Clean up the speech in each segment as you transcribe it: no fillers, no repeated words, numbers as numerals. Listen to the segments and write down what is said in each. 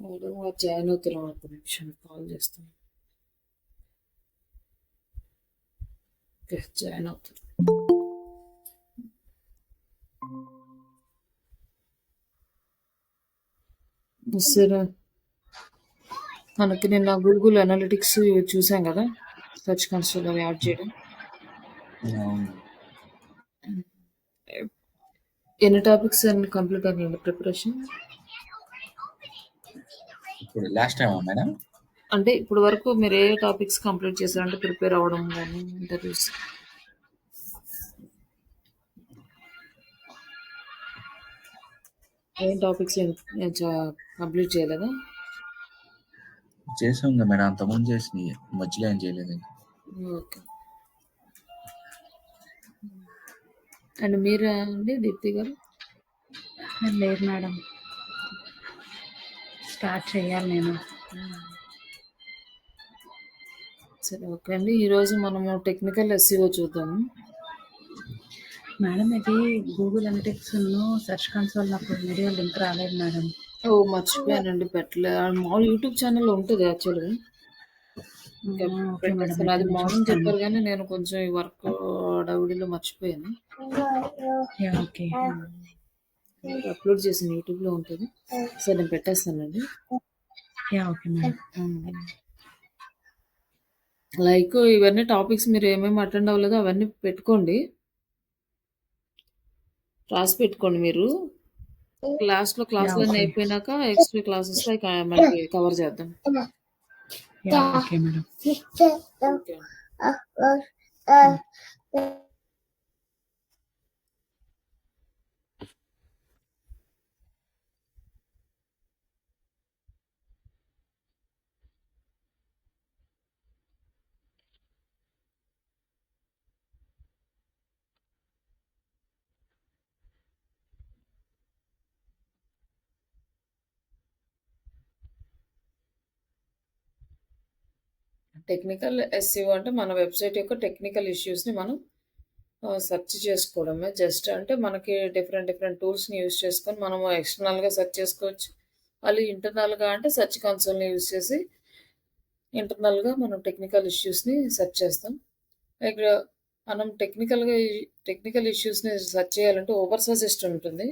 Madam join అవుతున్నాం, ఒక నిమిషం కాల్ చేస్తాను. ఓకే, జాయిన్ అవుతారు. సరే, మనకి నిన్న గూగుల్ అనలిటిక్స్ చూసాం కదా, సెర్చ్ కన్సోల్ అవి యాడ్ చేయడం. ఎన్ని టాపిక్స్ అన్ని కంప్లీట్ అయ్యింది ప్రిపరేషన్? ఇప్పుడు లాస్ట్ టైం మేడం, అంటే ఇప్పుడు వరకు మీరు ఏ టాపిక్స్ కంప్లీట్ చేశారంటే ప్రిపేర్ అవ్వడం కానీ ఇంటర్వ్యూస్? ఏం టాపిక్స్ కంప్లీట్ చేయలేదా? చేసాం కదా మేడం, అంతకుముందు చేసి మధ్యలో ఏం చేయలేదు. ఓకే. అండ్ మీరు అండి దీప్తి గారు? లేదు మేడం, స్టార్ట్ చేయాలి నేను. సరే, ఓకే అండి. ఈరోజు మనము టెక్నికల్ ఎస్సీఓ చూద్దాము. మేడం, ఇది గూగుల్ అనలిటిక్స్ సెర్చ్ కన్సోల్ నాకు వీడియో లింక్ రాలేదు మేడం. ఓ, మర్చిపోయానండి, పెట్టలే. మామూలు యూట్యూబ్ ఛానల్లో ఉంటుంది యాక్చువల్గా. ఇంకా ఓకే మేడం, పెట్టేస్తాను. అది అయితే నేను మార్నింగ్ చూస్తాను. చెప్పారు కానీ నేను కొంచెం ఈ వర్క్ డౌడీలో మర్చిపోయాను. ఓకే. అప్లోడ్ చేసిన యూట్యూబ్లో ఉంటుంది. సరే, నేను పెట్టేస్తానండి. Okay madam. లైక్ ఇవన్నీ టాపిక్స్ మీరు ఏమేమి అటెండ్ అవ్వలేదో అవన్నీ పెట్టుకోండి, రాసి పెట్టుకోండి. మీరు క్లాస్లన్నీ అయిపోయినాక ఎక్స్ట్రా క్లాసెస్లో మనకి కవర్ చేద్దాం. Okay madam. Okay. Technical SEO అంటే మన వెబ్సైట్ యొక్క టెక్నికల్ ఇష్యూస్ని మనం సెర్చ్ చేసుకోవడమే. జస్ట్ అంటే మనకి డిఫరెంట్ టూల్స్ని యూజ్ చేసుకొని మనము ఎక్స్టర్నల్గా సెర్చ్ చేసుకోవచ్చు. వాళ్ళు ఇంటర్నల్గా అంటే సెర్చ్ కన్సోల్ని యూజ్ చేసి ఇంటర్నల్గా మనం టెక్నికల్ ఇష్యూస్ని సెర్చ్ చేస్తాం. లైక్ మనం టెక్నికల్ ఇష్యూస్ని సెర్చ్ చేయాలంటే ఓవర్ సజెస్ట్ ఉంటుంది.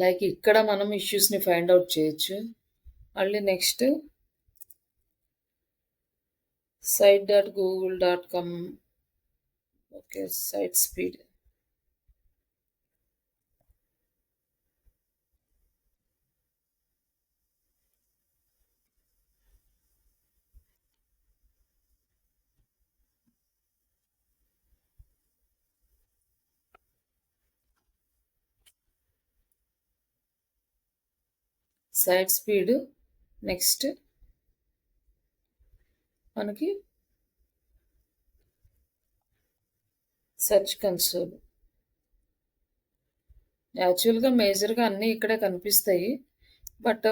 లైక్ ఇక్కడ మనం ఇష్యూస్ని ఫైండ్ అవుట్ చేయొచ్చు. మళ్ళీ next site.google.com. Okay, site speed. Site speed. Next మనకి సెర్చ్ కన్సోల్. యాక్చువల్గా మేజర్గా అన్నీ ఇక్కడే కనిపిస్తాయి. బట్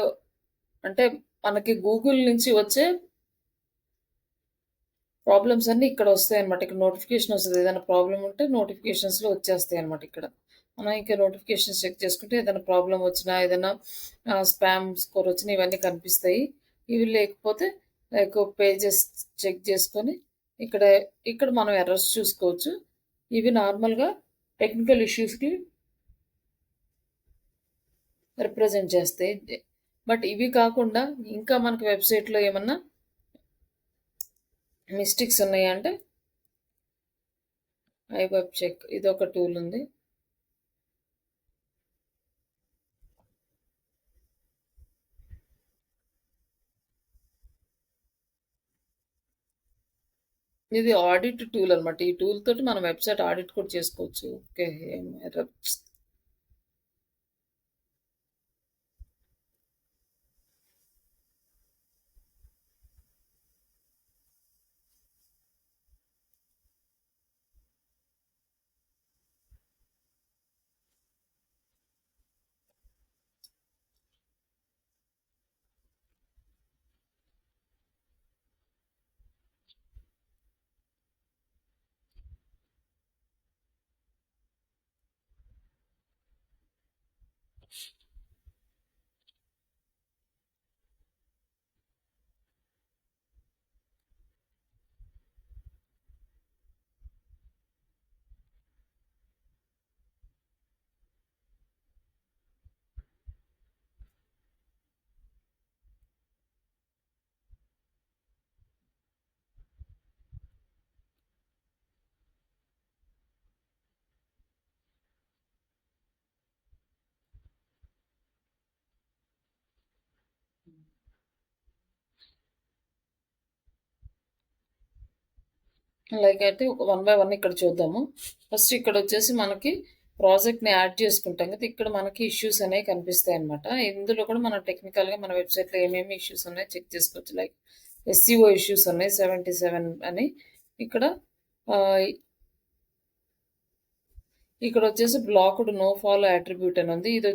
అంటే మనకి గూగుల్ నుంచి వచ్చే ప్రాబ్లమ్స్ అన్నీ ఇక్కడ వస్తాయి అనమాట. ఇక్కడ నోటిఫికేషన్ వస్తుంది, ఏదైనా ప్రాబ్లం ఉంటే నోటిఫికేషన్స్లో వచ్చేస్తాయి అనమాట. ఇక్కడ మనం ఇంకా నోటిఫికేషన్స్ చెక్ చేసుకుంటే ఏదైనా ప్రాబ్లం వచ్చినా, ఏదైనా స్పామ్ స్కోర్ వచ్చినా ఇవన్నీ కనిపిస్తాయి. ఇవి లేకపోతే లైక్ పేజెస్ చెక్ చేసుకొని ఇక్కడ మనం ఎర్రర్స్ చూసుకోవచ్చు. ఇవి నార్మల్గా టెక్నికల్ ఇష్యూస్కి రిప్రజెంట్ చేస్తాయి. బట్ ఇవి కాకుండా ఇంకా మనకి వెబ్సైట్లో ఏమన్నా మిస్టేక్స్ ఉన్నాయంటే ఐవెబ్ చెక్, ఇది ఒక టూల్ ఉంది. ఇది ఆడిట్ టూల్ అనమాట. ఈ టూల్ తోటి మనం వెబ్‌సైట్ ఆడిట్ కూడా చేసుకోవచ్చు. ఓకే. ఏం ఎర్రర్ లైక్ అయితే ఒక వన్ బై వన్ ఇక్కడ చూద్దాము. ఫస్ట్ ఇక్కడొచ్చేసి మనకి ప్రాజెక్ట్‌ని యాడ్ చేసుకుంటాం కదా! ఇక్కడ మనకి ఇష్యూస్ అనేవి కనిపిస్తాయన్నమాట. ఇందులో కూడా మనం టెక్నికల్‌గా మన వెబ్‌సైట్‌లో ఏమేమి ఇష్యూస్ ఉన్నాయో చెక్ చేసుకోవచ్చు. లైక్ ఎస్‌సిఓ ఇష్యూస్ ఉన్నాయి 77 అని. ఇక్కడ ఆహ్, ఇక్కడొచ్చేసి బ్లాక్డ్ నో ఫాలో అట్రిబ్యూట్ అని ఉంది. ఇది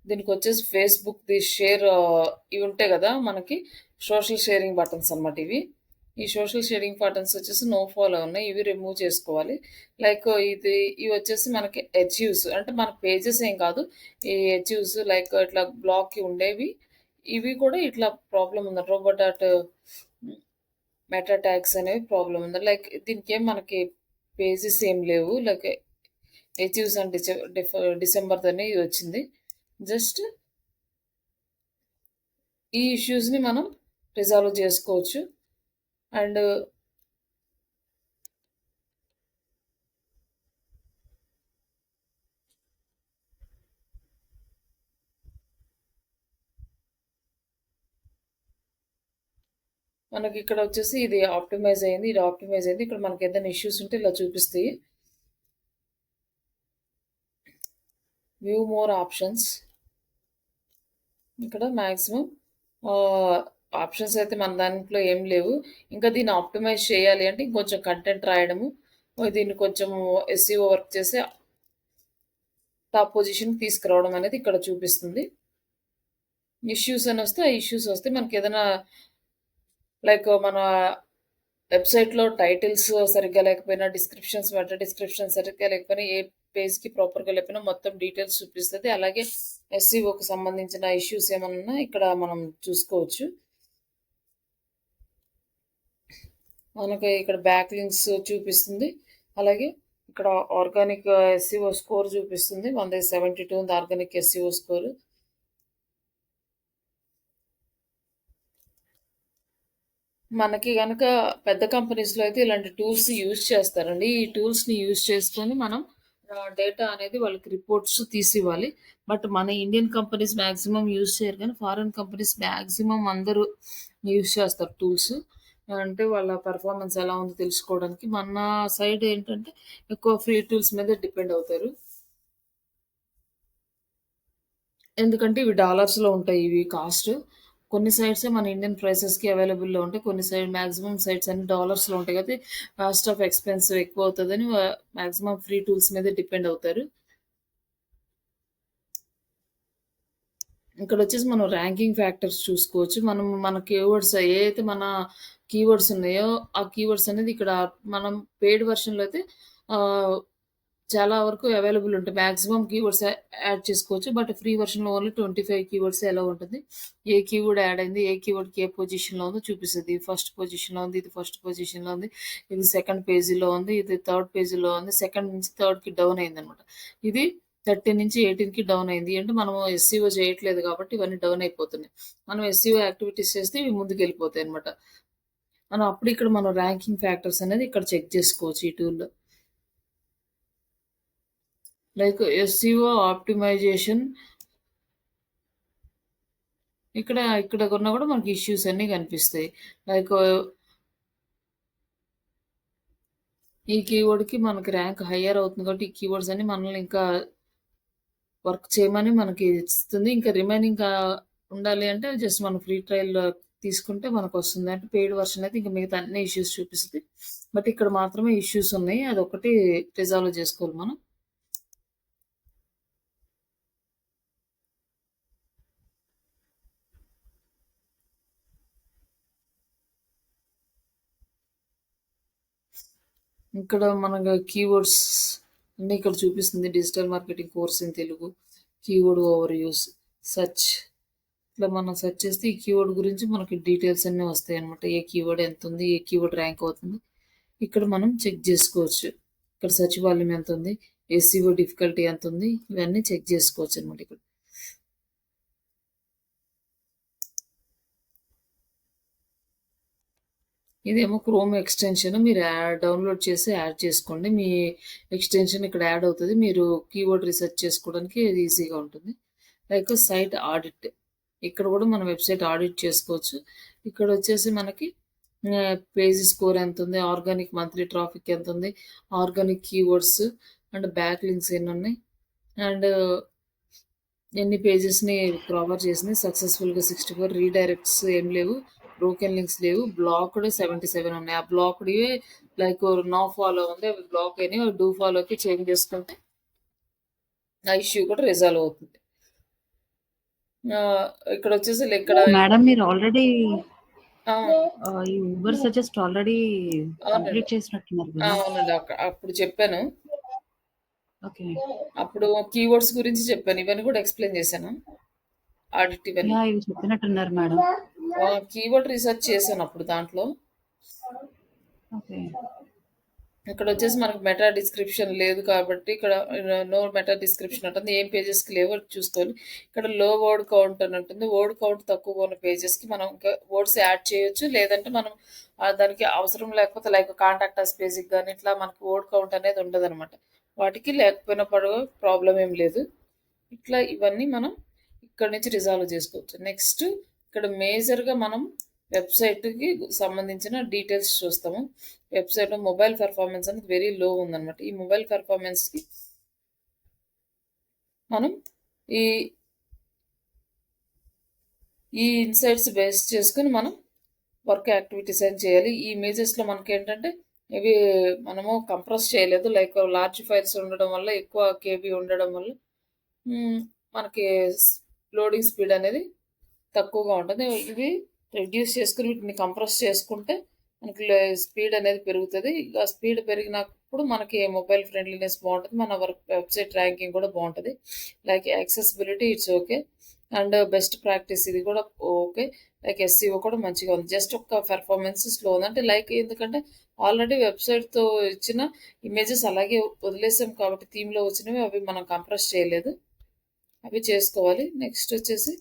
దీనికొచ్చేసి ఫేస్‌బుక్‌ది షేర్ ఇవి ఉంటాయి గదా! మనకి సోషల్ షేరింగ్ బటన్స్ అన్నమాట ఇవి. ఈ సోషల్ షేరింగ్ బటన్స్ వచ్చేసి నో ఫాలో ఉన్నాయి. ఇవి రిమూవ్ చేసుకోవాలి. లైక్ ఇవొచ్చేసి మనకి అచీవ్స్ అంటే మన పేజెస్ ఏం కాదు. ఈ అచీవ్స్ లైక్ ఇట్లా బ్లాక్‌కి ఉండేవి. ఇవి కూడా ఇట్లా ప్రాబ్లమ్ ఉంది. రోబోటాట్ మెటా ట్యాగ్స్ అనేవి ప్రాబ్లమ్ ఉంది. లైక్ దీనికేం మనకి పేజెస్ ఏం లేవు. లైక్ అచీవ్స్ అండ్ డిసెంబర్‌దని ఇది వచ్చింది. జస్ట్ ఈ ఇష్యూస్‌ని మనం రిజాల్వ్ చేసుకోవచ్చు. అండ్ మనకి ఇక్కడ వచ్చేసి ఇది ఆప్టిమైజ్ అయింది. ఇది ఆప్టిమైజ్ అయింది. ఇక్కడ మనకి ఏదైనా ఇష్యూస్ ఉంటే ఇలా చూపిస్తాయి. View more options. ఇక్కడ మ్యాక్సిమం ఆప్షన్స్ అయితే మన దాంట్లో ఏం లేవు. ఇంకా దీన్ని ఆప్టిమైజ్ చేయాలి అంటే ఇంకొంచెం కంటెంట్ రాయడము, దీన్ని కొంచెం ఎస్ఈఓ వర్క్ చేసి టాప్ పొజిషన్ తీసుకురావడం అనేది ఇక్కడ చూపిస్తుంది. ఇష్యూస్ అని వస్తే ఆ ఇష్యూస్ వస్తే మనకి ఏదైనా లైక్ మన వెబ్సైట్లో టైటిల్స్ సరిగ్గా లేకపోయినా, మెటా డిస్క్రిప్షన్ సరిగ్గా లేకపోయినా, ఏ పేజ్కి ప్రాపర్గా లేకపోయినా మొత్తం డీటెయిల్స్ చూపిస్తుంది. అలాగే ఎస్ఈఓకి సంబంధించిన ఇష్యూస్ ఏమన్నా ఇక్కడ మనం చూసుకోవచ్చు. మనకి ఇక్కడ బ్యాక్ లింక్స్ చూపిస్తుంది. అలాగే ఇక్కడ ఆర్గానిక్ ఎస్ఈఓ స్కోర్ చూపిస్తుంది. 172 ఉంది ఆర్గానిక్ ఎస్ఈఓ స్కోర్. మనకి గనక పెద్ద కంపెనీస్‌లో అయితే ఇలాంటి టూల్స్ యూజ్ చేస్తారండి. ఈ టూల్స్‌ని యూజ్ చేసుకొని మనం డేటా అనేది వాళ్ళకి రిపోర్ట్స్ తీసివ్వాలి. బట్ మన ఇండియన్ కంపెనీస్ మాక్సిమం యూజ్ చేయరు కానీ ఫారిన్ కంపెనీస్ మాక్సిమం అందరూ యూజ్ చేస్తారు టూల్స్. అంటే వాళ్ళ పెర్ఫార్మన్స్ ఎలా ఉందో తెలుసుకోవడానికి. మన సైడ్ ఏంటంటే ఎక్కువ ఫ్రీ టూల్స్ మీద డిపెండ్ అవుతారు. ఎందుకంటే ఇవి డాలర్స్‌లో ఉంటాయి ఇవి కాస్ట్. కొన్ని సైట్సే మన ఇండియన్ ప్రైసెస్‌కి అవైలబుల్‌లో ఉంటాయి. కొన్ని మాక్సిమం సైట్స్ అన్ని డాలర్స్‌లో ఉంటాయి కాబట్టి కాస్ట్ ఆఫ్ ఎక్స్‌పెన్స్ ఎక్కువ అవుతదని మాక్సిమం ఫ్రీ టూల్స్ మీదే డిపెండ్ అవుతారు. ఇక్కడొచ్చేసి మనం ర్యాంకింగ్ ఫ్యాక్టర్స్ చూసుకోవచ్చు. మన కీవర్డ్స్ ఏవైతే మన కీవర్డ్స్ ఉన్నాయో, ఆ కీవర్డ్స్ అనేది ఇక్కడ మనం పెయిడ్ వెర్షన్‌లో అయితే ఆహ్, చాలా వరకు అవైలబుల్ ఉంటాయి. మాక్సిమం కీవర్డ్స్ యాడ్ చేసుకోవచ్చు. బట్ ఫ్రీ వెర్షన్‌లో ఓన్లీ 25 కీవర్డ్సే అలౌ ఉంటుంది. ఏ కీవర్డ్ యాడ్ అయింది, ఏ కీవర్డ్‌కి ఏ పొజిషన్‌లో ఉందో చూపిస్తది. ఇది ఫస్ట్ పొజిషన్‌లో ఉంది, ఇది ఫస్ట్ పొజిషన్‌లో ఉంది, ఇది సెకండ్ పేజీలో ఉంది, ఇది థర్డ్ పేజీలో ఉంది, సెకండ్ నుంచి థర్డ్‌కి డౌన్ అయిందనమాట. ఇది 13 నుంచి 18కి డౌన్ అయింది. అంటే మనం ఎస్సీఓ చేయట్లేదు కాబట్టి ఇవన్నీ డౌన్ అయిపోతున్నాయి. మనం ఎస్సీఓ యాక్టివిటీస్ చేస్తే ఇవి ముందుకెళ్ళిపోతాయనమాట. మనం ర్యాంకింగ్ ఫ్యాక్టర్స్ అనేది ఇక్కడ చెక్ చేసుకోవచ్చు ఈ టూల్‌లో. లైక్ ఎస్సీఓ ఆప్టిమైజేషన్ ఇక్కడ కొన్నా కూడా మనకి ఇష్యూస్ అన్నీ కనిపిస్తాయి. లైక్ ఈ కీవర్డ్‌కి మనకి ర్యాంక్ హైయర్ అవుతుంది కాబట్టి, ఈ కీవర్డ్స్ అన్ని మనల్ని ఇంకా వర్క్ చేయమని మనకి ఇస్తుంది. ఇంకా రిమైనింగ్ ఉండాలి అంటే జస్ట్ మనం ఫ్రీ ట్రయల్ తీసుకుంటే మనకొస్తుంది. అంటే పెయిడ్ వర్షన్ అయితే ఇంక మిగతా అన్ని ఇష్యూస్ చూపిస్తది. బట్ ఇక్కడ మాత్రమే ఇష్యూస్ ఉన్నాయి. అదొక్కటి రిజాల్వ్ చేసుకోవాలి మనం. ఇక్కడ మనకు కీవర్డ్స్ అన్నీ ఇక్కడ చూపిస్తుంది. Digital marketing course in Telugu, keyword over use, search. ఇట్లా మనం సెర్చ్ చేస్తే ఈ కీవర్డ్ గురించి మనకి డీటెయిల్స్ అన్నీ వస్తాయన్నమాట. ఏ కీవర్డ్ ఎంత ఉంది, ఏ కీవర్డ్ ర్యాంక్ అవుతుంది. ఇక్కడ మనం చెక్ చేసుకోవచ్చు. ఇక్కడ సెర్చ్ వాల్యూమ్ ఎంత ఉంది, ఎస్ఈఓ డిఫికల్టీ ఎంత ఉంది, ఇవన్నీ చెక్ చేసుకోవచ్చు అనమాట ఇక్కడ. ఇదేమో క్రోమ్ ఎక్స్టెన్షన్. మీరు డౌన్లోడ్ చేసి యాడ్ చేసుకోండి. మీ ఎక్స్టెన్షన్ ఇక్కడ యాడ్ అవుతుంది. మీరు కీవర్డ్ రీసెర్చ్ చేసుకోవడానికి ఇది ఈజీగా ఉంటుంది. Like site audit. ఇక్కడ కూడా మనం వెబ్సైట్ ఆడిట్ చేసుకోవచ్చు. ఇక్కడ వచ్చేసి మనకి పేజీ స్కోర్ ఎంత ఉంది, ఆర్గానిక్ మంత్లీ ట్రాఫిక్ ఎంత ఉంది, organic keywords and back links ఎన్ని ఉన్నాయి, అండ్ ఎన్ని పేజెస్ని కవర్ చేసింది, సక్సెస్ఫుల్గా 64, రీడైరెక్ట్స్ ఏం లేవు, బ్రోకెన్ లింక్స్ లేవు, బ్లాక్డ్ 77 ఉన్నాయి. ఆ బ్లాక్డ్ లైక్ నో ఫాలో ఉంది, అవి బ్లాక్ అయినాయి. డూ ఫాలోకి చేంజ్ చేసుకుంటే ఆ ఇష్యూ కూడా రిజాల్వ్ అవుతుంది. ఇక్కడ వచ్చేసి ఇక్కడ మేడం మీరు ఆల్రెడీ ఆ, ఈ ఊబర్ సజెస్ట్ ఆల్రెడీ అవునండి కంప్లీట్ చేసినట్టున్నారు కదా. అవునండి అప్పుడు చెప్పాను. ఓకే. అప్పుడు కీవర్డ్స్ గురించి చెప్పాను. ఇవన్నీ కూడా ఎక్స్ప్లెయిన్ చేశాను. ఆడిట్ ఇవన్నీ యా ఇవి చెప్పినట్టున్నారు మేడం. కీవర్డ్ రీసెర్చ్ చేశాను అప్పుడు దాంట్లో. ఓకే. ఇక్కడ వచ్చేసి మనకు మెటా డిస్క్రిప్షన్ లేదు కాబట్టి ఇక్కడ నో మెటా డిస్క్రిప్షన్ అంటుంది. ఏం పేజెస్కి లేవో చూసుకోవాలి. ఇక్కడ లో వర్డ్ కౌంట్ అని ఉంటుంది. వర్డ్ కౌంట్ తక్కువ ఉన్న పేజెస్కి మనం ఇంకా వర్డ్స్ యాడ్ చేయొచ్చు. లేదంటే మనం దానికి అవసరం లేకపోతే లైక్ కాంటాక్ట్ అస్ పేజ్కి కానీ ఇట్లా మనకి వర్డ్ కౌంట్ అనేది ఉండదు అనమాట. వాటికి లేకపోయినా ప్రాబ్లం ఏం లేదు. ఇట్లా ఇవన్నీ మనం ఇక్కడ నుంచి రిజాల్వ్ చేసుకోవచ్చు. నెక్స్ట్ ఇక్కడ మేజర్గా మనం వెబ్సైట్కి సంబంధించిన డీటెయిల్స్ చూస్తాము. వెబ్సైట్ మొబైల్ పెర్ఫార్మెన్స్ అనేది వెరీ లో ఉందన్నమాట. ఈ మొబైల్ పెర్ఫార్మెన్స్కి మనం ఈ ఈ ఇన్సైట్స్ బేస్ చేసుకుని మనం వర్క్ యాక్టివిటీస్ అని చేయాలి. ఈ ఇమేజెస్లో మనకి ఏంటంటే ఇవి మనము కంప్రెస్ చేయలేదు. లైక్ లార్జ్ ఫైల్స్ ఉండడం వల్ల, ఎక్కువ కేబీ ఉండడం వల్ల మనకి లోడింగ్ స్పీడ్ అనేది తక్కువగా ఉంటుంది. ఇది రెడ్యూస్ చేసుకుని వీటిని కంప్రెస్ చేసుకుంటే మనకి స్పీడ్ అనేది పెరుగుతుంది. ఇక స్పీడ్ పెరిగినప్పుడు మనకి మొబైల్ ఫ్రెండ్లీనెస్ బాగుంటుంది. మన వెబ్సైట్ ర్యాంకింగ్ కూడా బాగుంటుంది. Like accessibility it's okay, and best practice ఇది కూడా ఓకే. లైక్ ఎస్సీఓ కూడా మంచిగా ఉంది. జస్ట్ ఒక పెర్ఫార్మెన్స్ స్లో ఉంది. అంటే లైక్ ఎందుకంటే ఆల్రెడీ వెబ్సైట్తో ఇచ్చిన ఇమేజెస్ అలాగే వదిలేసాం కాబట్టి థీమ్లో వచ్చినవి అవి మనం కంప్రెస్ చేయలేదు. అవి చేసుకోవాలి. నెక్స్ట్ వచ్చేసి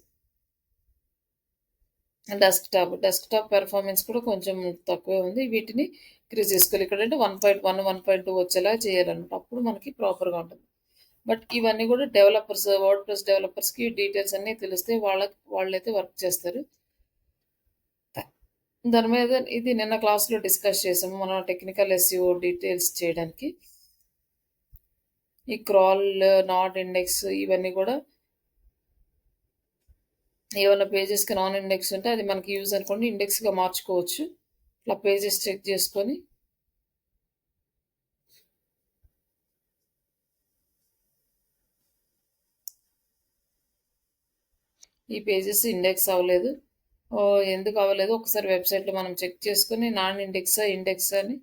డెస్క్టాప్ పెర్ఫార్మెన్స్ కూడా కొంచెం తక్కువే ఉంది. వీటిని ఇంక్రీజ్ చేసుకోవాలి. ఇక్కడ అంటే 1.1 1.2 వచ్చేలా చేయాలన్నమాట. అప్పుడు మనకి ప్రాపర్గా ఉంటుంది. బట్ ఇవన్నీ కూడా డెవలపర్స్, వర్డ్ ప్రెస్ డెవలపర్స్కి డీటెయిల్స్ అన్నీ తెలిస్తే వాళ్ళైతే వర్క్ చేస్తారు. దాని మీద ఇది నిన్న క్లాస్లో డిస్కస్ చేసాము మనం టెక్నికల్ ఎస్ఈఓ డీటెయిల్స్ చేయడానికి. ఈ క్రాల్, నాట్ ఇండెక్స్ ఇవన్నీ కూడా ఏమైనా పేజెస్కి నాన్ ఇండెక్స్ ఉంటే అది మనకి యూజ్ అనుకోండి ఇండెక్స్గా మార్చుకోవచ్చు. ఇట్లా పేజెస్ చెక్ చేసుకొని ఈ పేజెస్ ఇండెక్స్ అవ్వలేదు, ఎందుకు అవ్వలేదు ఒకసారి వెబ్సైట్లో మనం చెక్ చేసుకొని నాన్ ఇండెక్సా ఇండెక్స్ అని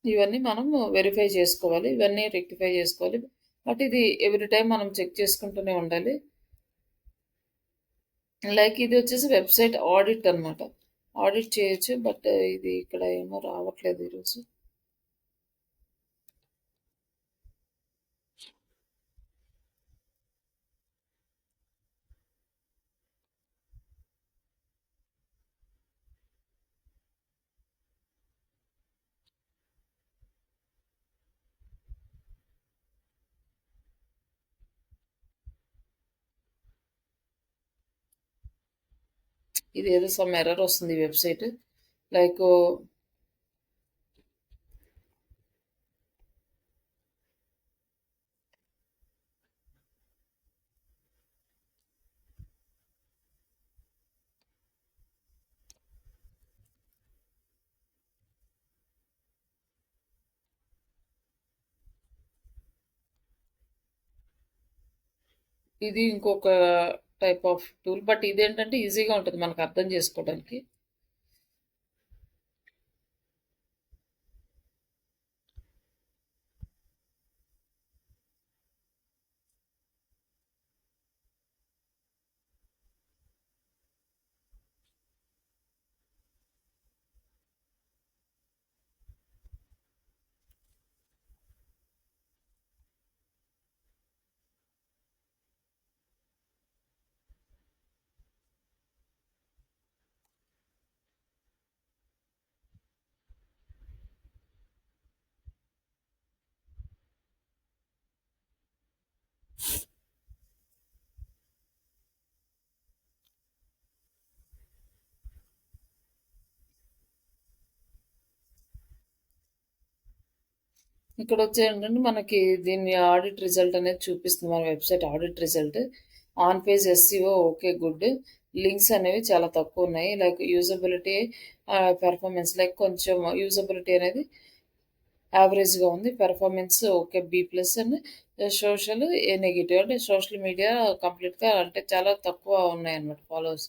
ఇవన్నీ మనం వెరిఫై చేసుకోవాలి. ఇవన్నీ రెక్టిఫై చేసుకోవాలి. బట్ ఇది ఎవ్రీ టైం మనం చెక్ చేసుకుంటూనే ఉండాలి. లైక్ ఇది వచ్చేసి వెబ్సైట్ ఆడిట్ అనమాట. ఆడిట్ చేయొచ్చు. బట్ ఇది ఇక్కడ ఏమో రావట్లేదు ఈరోజు. ఇదేదో సమ్ ఎర్రర్ వస్తుంది ఈ వెబ్‌సైట్. లైక్ ఇది ఇంకొక టైప్ ఆఫ్ టూల్. బట్ ఇదేంటంటే ఈజీగా ఉంటది మనకు అర్థం చేసుకోవడానికి. ఇక్కడొచ్చి ఏంటంటే మనకి దీని ఆడిట్ రిజల్ట్ అనేది చూపిస్తుంది. మన website audit result. On page SEO okay. Good. Links అనేవి చాలా తక్కువున్నాయి. లైక్ యూజబిలిటీ పెర్ఫార్మెన్స్ లైక్ కొంచెం యూజబిలిటీ అనేది యావరేజ్‌గా ఉంది. Performance okay. B plus and social A negative. అంటే సోషల్ మీడియా కంప్లీట్‌గా అంటే చాలా తక్కువ ఉన్నాయన్నమాట ఫాలోవర్స్.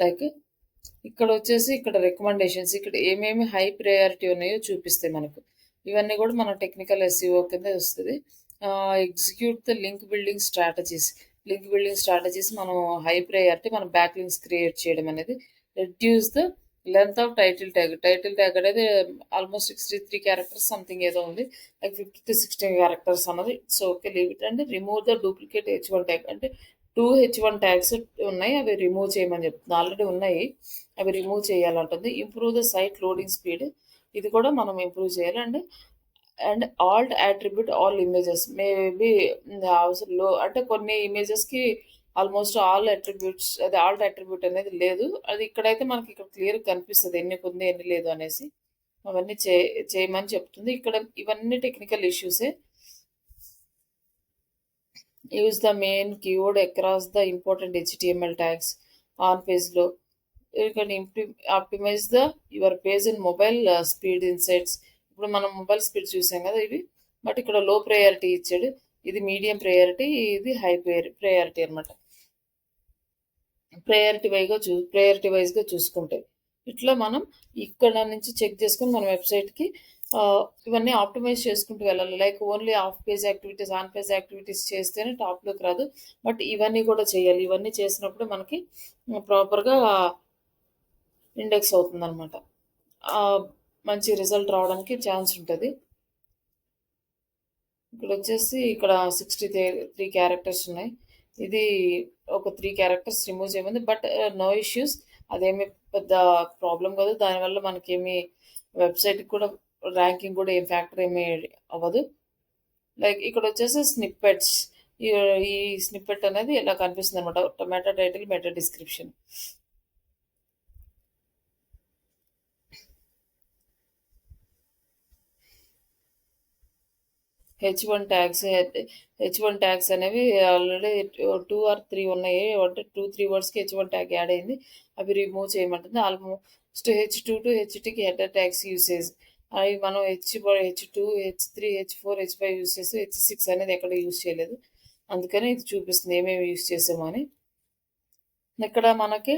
లైక్ ఇక్కడొచ్చేసి ఇక్కడ రికమెండేషన్స్ ఇక్కడ ఏమేమి హై ప్రయారిటీ ఉన్నాయో చూపిస్తాయి మనకు. ఇవన్నీ కూడా మన టెక్నికల్ ఎస్‌ఈఓ కింద వస్తది. Execute the link building strategies. Link building strategies మనం హై ప్రయారిటీ మనం బ్యాక్ లింక్స్ క్రియేట్ చేయడం అనేది. Reduce the length of title tag. Title tag అనేది ఆల్మోస్ట్ 63 క్యారెక్టర్స్ సంథింగ్ ఏదో ఉంది. లైక్ 50-16 క్యారెక్టర్స్ అన్నది. So okay leave it and remove the duplicate H1 tag. అంటే 2 H1 tags ఉన్నాయి. అవి రిమూవ్ చేయమని చెప్తుంది. ఆల్రెడీ ఉన్నాయి. అవి రిమూవ్ చేయాలంటుంది. Improve the site loading speed. ఇది కూడా మనం ఇంప్రూవ్ చేయాలి. And alt attribute all images maybe అవసరం అంటే కొన్ని ఇమేజెస్కి ఆల్మోస్ట్ ఆల్ అట్రిబ్యూట్స్ అది ఆల్ట్ అట్రిబ్యూట్ అనేది లేదు. అది ఇక్కడైతే మనకి ఇక్కడ క్లియర్గా కనిపిస్తుంది ఎన్ని ఉంది ఎన్ని లేదు అనేసి. అవన్నీ చేయమని చెప్తుంది. ఇక్కడ ఇవన్నీ టెక్నికల్ ఇష్యూసే. Use the main keyword across the important HTML tags on పేజ్లో. You can optimise the your page in mobile speed insights. ఇప్పుడు మనం మొబైల్ స్పీడ్ చూసాం కదా ఇవి. బట్ ఇక్కడ లో ప్రయారిటీ ఇచ్చాడు. ఇది మీడియం ప్రయారిటీ, ఇది హై ప్రయారిటీ అనమాట. ప్రయారిటీ వైజ్గా చూసుకుంటే ఇట్లా మనం ఇక్కడ నుంచి చెక్ చేసుకొని మన వెబ్సైట్కి ఇవన్నీ ఆప్టిమైజ్ చేసుకుంటూ వెళ్ళాలి. Like only of page activities on page activities చేస్తేనే టాప్లోకి రాదు. బట్ ఇవన్నీ కూడా చేయాలి. ఇవన్నీ చేసినప్పుడు మనకి ప్రాపర్గా ఇండెక్స్ అవుతుంది అనమాట. మంచి రిజల్ట్ రావడానికి ఛాన్స్ ఉంటుంది. ఇక్కడ వచ్చేసి ఇక్కడ 63 క్యారెక్టర్స్ ఉన్నాయి. ఇది ఒక 3 క్యారెక్టర్స్ రిమూవ్ చేయమంది. But no issues. అదేమి పెద్ద ప్రాబ్లం కాదు. దానివల్ల మనకేమి వెబ్సైట్కి కూడా ర్యాంకింగ్ కూడా ఏం ఫ్యాక్టర్ ఏమీ అవ్వదు. లైక్ ఇక్కడ వచ్చేసి స్నిప్పెట్స్. ఈ స్నిప్పెట్ అనేది ఇలా కనిపిస్తుంది అనమాట. Meta title meta description. H1 tags అనేవి ఆల్రెడీ 2 ఆర్ 3 ఉన్నాయి. అంటే 2-3 వర్డ్స్కి H1 ట్యాగ్ యాడ్ అయింది. అవి రిమూవ్ చేయమంటుంది. ఆల్మోస్ట్ H2 టు H2కి హెడర్ ట్యాగ్స్ యూసేజ్. అవి మనం H2, H3, H4, H5 use చేసి H6 అనేది ఎక్కడ యూస్ చేయలేదు. అందుకని ఇది చూపిస్తుంది ఏమేమి యూస్ చేసామో అని. ఇక్కడ మనకి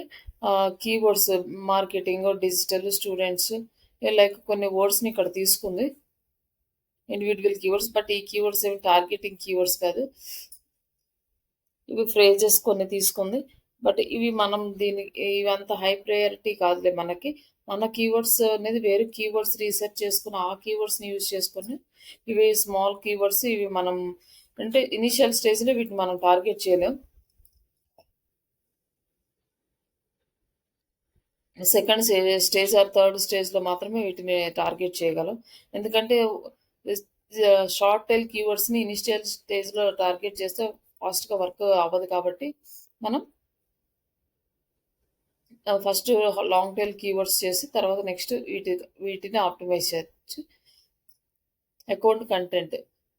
keywords marketing, digital, students like కొన్ని వర్డ్స్ని ఇక్కడ తీసుకుంది. Individual keywords. బట్ ఈ కీవర్డ్స్ ఏమి టార్గెటింగ్ కీవర్డ్స్ కాదు. ఇవి ఫ్రేజెస్ కొన్ని తీసుకుంది. బట్ ఇవి మనం ఇవంత హై ప్రయారిటీ కాదులే మనకి. మన కీవర్డ్స్ అనేది వేరే కీవర్డ్స్ రీసెర్చ్ చేసుకుని ఆ కీవర్డ్స్ని యూజ్ చేసుకొని ఇవి స్మాల్ కీవర్డ్స్. ఇవి మనం అంటే ఇనిషియల్ స్టేజ్లో వీటిని మనం టార్గెట్ చేయలేం. సెకండ్ స్టేజ్ ఆర్ థర్డ్ స్టేజ్లో మాత్రమే వీటిని టార్గెట్ చేయగలం. ఎందుకంటే షార్ట్ టైల్ కీవర్డ్స్ని ఇనిషియల్ స్టేజ్లో టార్గెట్ చేస్తే ఫాస్ట్గా వర్క్ అవ్వదు. కాబట్టి మనం ఫస్ట్ లాంగ్ టైల్ కీవర్డ్స్ చేసి తర్వాత నెక్స్ట్ వీటిని ఆప్టిమైజ్ చేయొచ్చు. Account content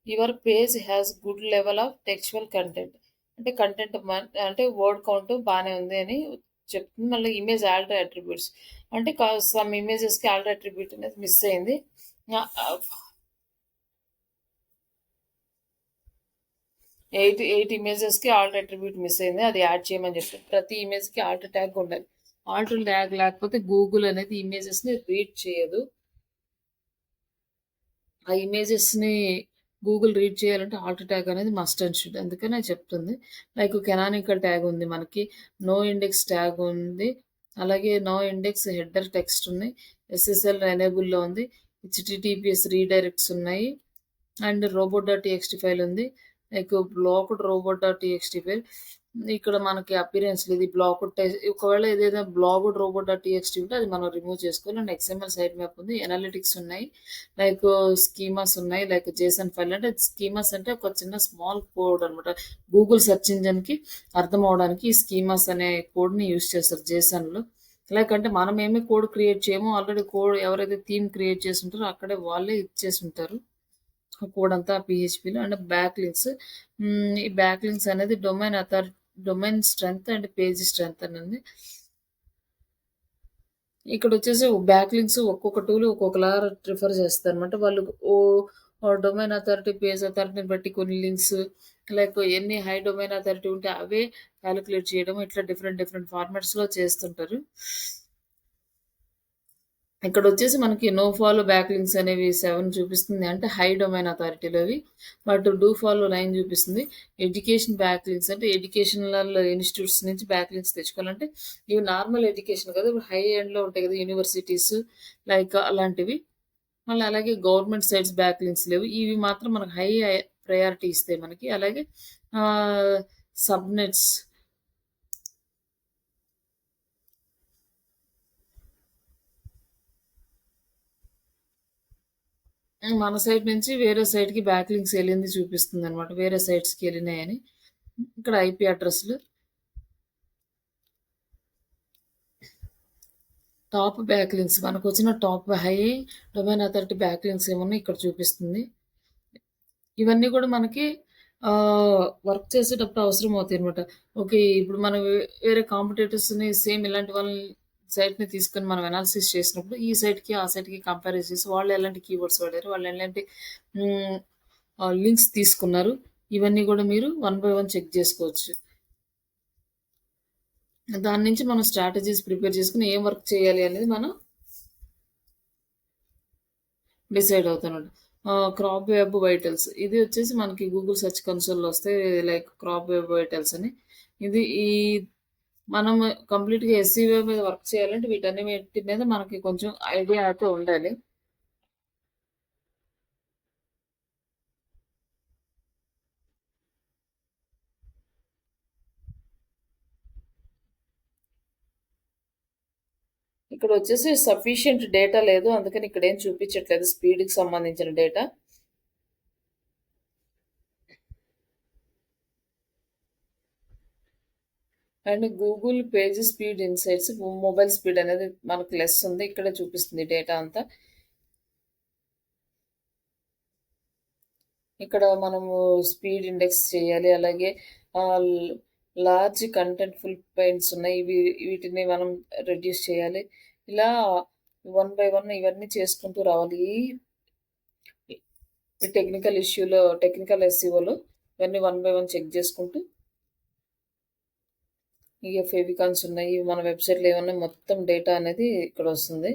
your page has good level of textual content అంటే కంటెంట్ అంటే వర్డ్ కౌంట్ బాగానే ఉంది అని చెప్తుంది. మళ్ళీ ఇమేజ్ ఆల్టర్ అట్రిబ్యూట్స్ అంటే సమ్ ఇమేజెస్కి ఆల్టర్ అట్రిబ్యూట్ అనేది మిస్ అయింది. 8 ఇమేజెస్కి ఆల్టర్ అట్రిబ్యూట్ మిస్ అయింది, అది యాడ్ చేయమని చెప్పి ప్రతి ఇమేజ్కి ఆల్టర్ ట్యాగ్ ఉండాలి. ఆల్టర్ ట్యాగ్ లేకపోతే గూగుల్ అనేది ఇమేజెస్ని రీడ్ చేయదు. ఆ ఇమేజెస్ని గూగుల్ రీడ్ చేయాలంటే ఆల్టర్ ట్యాగ్ అనేది మస్ట్ అండ్ షుడ్, అందుకనే చెప్తుంది. లైక్ కెనానికల్ ట్యాగ్ ఉంది, మనకి నో ఇండెక్స్ ట్యాగ్ ఉంది, అలాగే నో ఇండెక్స్ హెడర్ టెక్స్ట్ ఉంది, ఎస్ఎస్ఎల్ ఎనేబుల్లో ఉంది, హెచ్టిటిపిఎస్ రీడైరెక్ట్స్ ఉన్నాయి, అండ్ robot.txt ఫైల్ ఉంది. Like blocked robot.txt file. ఇక్కడ మనకి అపిరెన్స్ ఇది బ్లాక్డ్ ఒకవేళ ఏదైనా బ్లాక్డ్ robot.txt ఉంటే అది మనం రిమూవ్ చేసుకోవాలి. అండ్ XML సైట్ మ్యాప్ ఉంది, ఎనాలిటిక్స్ ఉన్నాయి, లైక్ స్కీమాస్ ఉన్నాయి, లైక్ జేసన్ ఫైల్. అంటే స్కీమాస్ అంటే ఒక చిన్న స్మాల్ కోడ్ అనమాట. గూగుల్ సెర్చ్ ఇంజన్కి అర్థం అవడానికి ఈ స్కీమాస్ అనే కోడ్ని యూజ్ చేస్తారు జేసన్లో. లైక్ అంటే మనం ఏమీ కోడ్ క్రియేట్ చేయము, ఆల్రెడీ కోడ్ ఎవరైతే థీమ్ క్రియేట్ చేసి ఉంటారో అక్కడే వాళ్ళే ఇచ్చేసి ఉంటారు కోడ్ అంతా పిహెచ్పిలో. అండ్ బ్యాక్ లింక్స్, ఈ బ్యాక్ లింక్స్ అనేది domain strength and page strength అనేది. ఇక్కడ వచ్చేసి బ్యాక్ లింక్స్ ఒక్కొక్క టూల్ ఒక్కొక్కలా ప్రిఫర్ చేస్తారు అనమాట. వాళ్ళు డొమైన్ అథారిటీ పేజ్ అథారిటీని బట్టి కొన్ని లింక్స్ లైక్ ఎన్ని హై డొమైన్ అథారిటీ ఉంటే అవే క్యాలిక్యులేట్ చేయడం, ఇట్లా డిఫరెంట్ ఫార్మాట్స్లో చేస్తుంటారు. ఇక్కడ వచ్చేసి మనకి నో ఫాలో బ్యాక్ లింక్స్ అనేవి 7 చూపిస్తుంది, అంటే హై డొమైన్ అథారిటీలో అవి. బట్ డూ ఫాలో 9 చూపిస్తుంది. ఎడ్యుకేషన్ బ్యాక్ లింక్స్ అంటే ఎడ్యుకేషనల్ ఇన్స్టిట్యూట్స్ నుంచి బ్యాక్ లింక్స్ తెచ్చుకోవాలంటే ఇవి నార్మల్ ఎడ్యుకేషన్ కదా, హై ఎండ్లో ఉంటాయి కదా యూనివర్సిటీస్ లైక్ అలాంటివి. మళ్ళీ అలాగే గవర్నమెంట్ సైట్స్ బ్యాక్ లింక్స్ లేవు, ఇవి మాత్రం మనకు హై ప్రయారిటీ ఇస్తాయి మనకి. అలాగే సబ్నెట్స్, మన సైట్ నుంచి వేరే సైట్కి బ్యాక్ లింక్స్ వెళ్ళింది చూపిస్తుంది అనమాట, వేరే సైట్స్కి వెళ్ళినాయని. ఇక్కడ ఐపీ అడ్రస్లు, టాప్ బ్యాక్ లింక్స్ మనకు వచ్చిన top high domain authority back links ఏమన్నా ఇక్కడ చూపిస్తుంది. ఇవన్నీ కూడా మనకి వర్క్ చేసేటప్పుడు అవసరం అవుతాయి అనమాట. ఓకే, ఇప్పుడు మనం వేరే కాంపిటేటర్స్ని సేమ్ ఇలాంటి వాళ్ళని సైట్ని తీసుకొని మనం అనాలిసిస్ చేసినప్పుడు ఈ సైట్కి ఆ సైట్కి కంపేర్ చేసి వాళ్ళు ఎలాంటి కీవర్డ్స్ వాడారు, వాళ్ళు ఎలాంటి లింక్స్ తీసుకున్నారు, ఇవన్నీ కూడా మీరు 1 by 1 చెక్ చేసుకోవచ్చు. దాని నుంచి మనం స్ట్రాటజీస్ ప్రిపేర్ చేసుకుని ఏం వర్క్ చేయాలి అనేది మనం డిసైడ్ అవుతున్నాడు. క్రాప్ వెబ్ వైటల్స్, ఇది వచ్చేసి మనకి గూగుల్ సెర్చ్ కన్సోల్లో వస్తే లైక్ క్రాప్ వెబ్ వైటల్స్ అని. ఇది మనం కంప్లీట్గా SEO మీద వర్క్ చేయాలంటే వీటన్నిటి మీద మనకి కొంచెం ఐడియా అయితే ఉండాలి. ఇక్కడ వచ్చేసి సఫిషియంట్ డేటా లేదు, అందుకని ఇక్కడ ఏం చూపించట్లేదు స్పీడ్కి సంబంధించిన data. And Google page speed insights, mobile speed అనేది మనకు లెస్ ఉంది, ఇక్కడే చూపిస్తుంది డేటా అంతా. ఇక్కడ మనము స్పీడ్ ఇండెక్స్ చేయాలి, అలాగే లార్జ్ కంటెంట్ ఫుల్ పాయింట్స్ ఉన్నాయి, వీటిని మనం రెడ్యూస్ చేయాలి. ఇలా 1 by 1 ఇవన్నీ చేసుకుంటూ రావాలి. ఈ టెక్నికల్ SEOలో ఇవన్నీ 1 by 1 చెక్ చేసుకుంటూ, ఇక ఫేవికాన్స్ ఉన్నాయి, మన వెబ్సైట్లో ఏమన్నా మొత్తం డేటా అనేది ఇక్కడ వస్తుంది.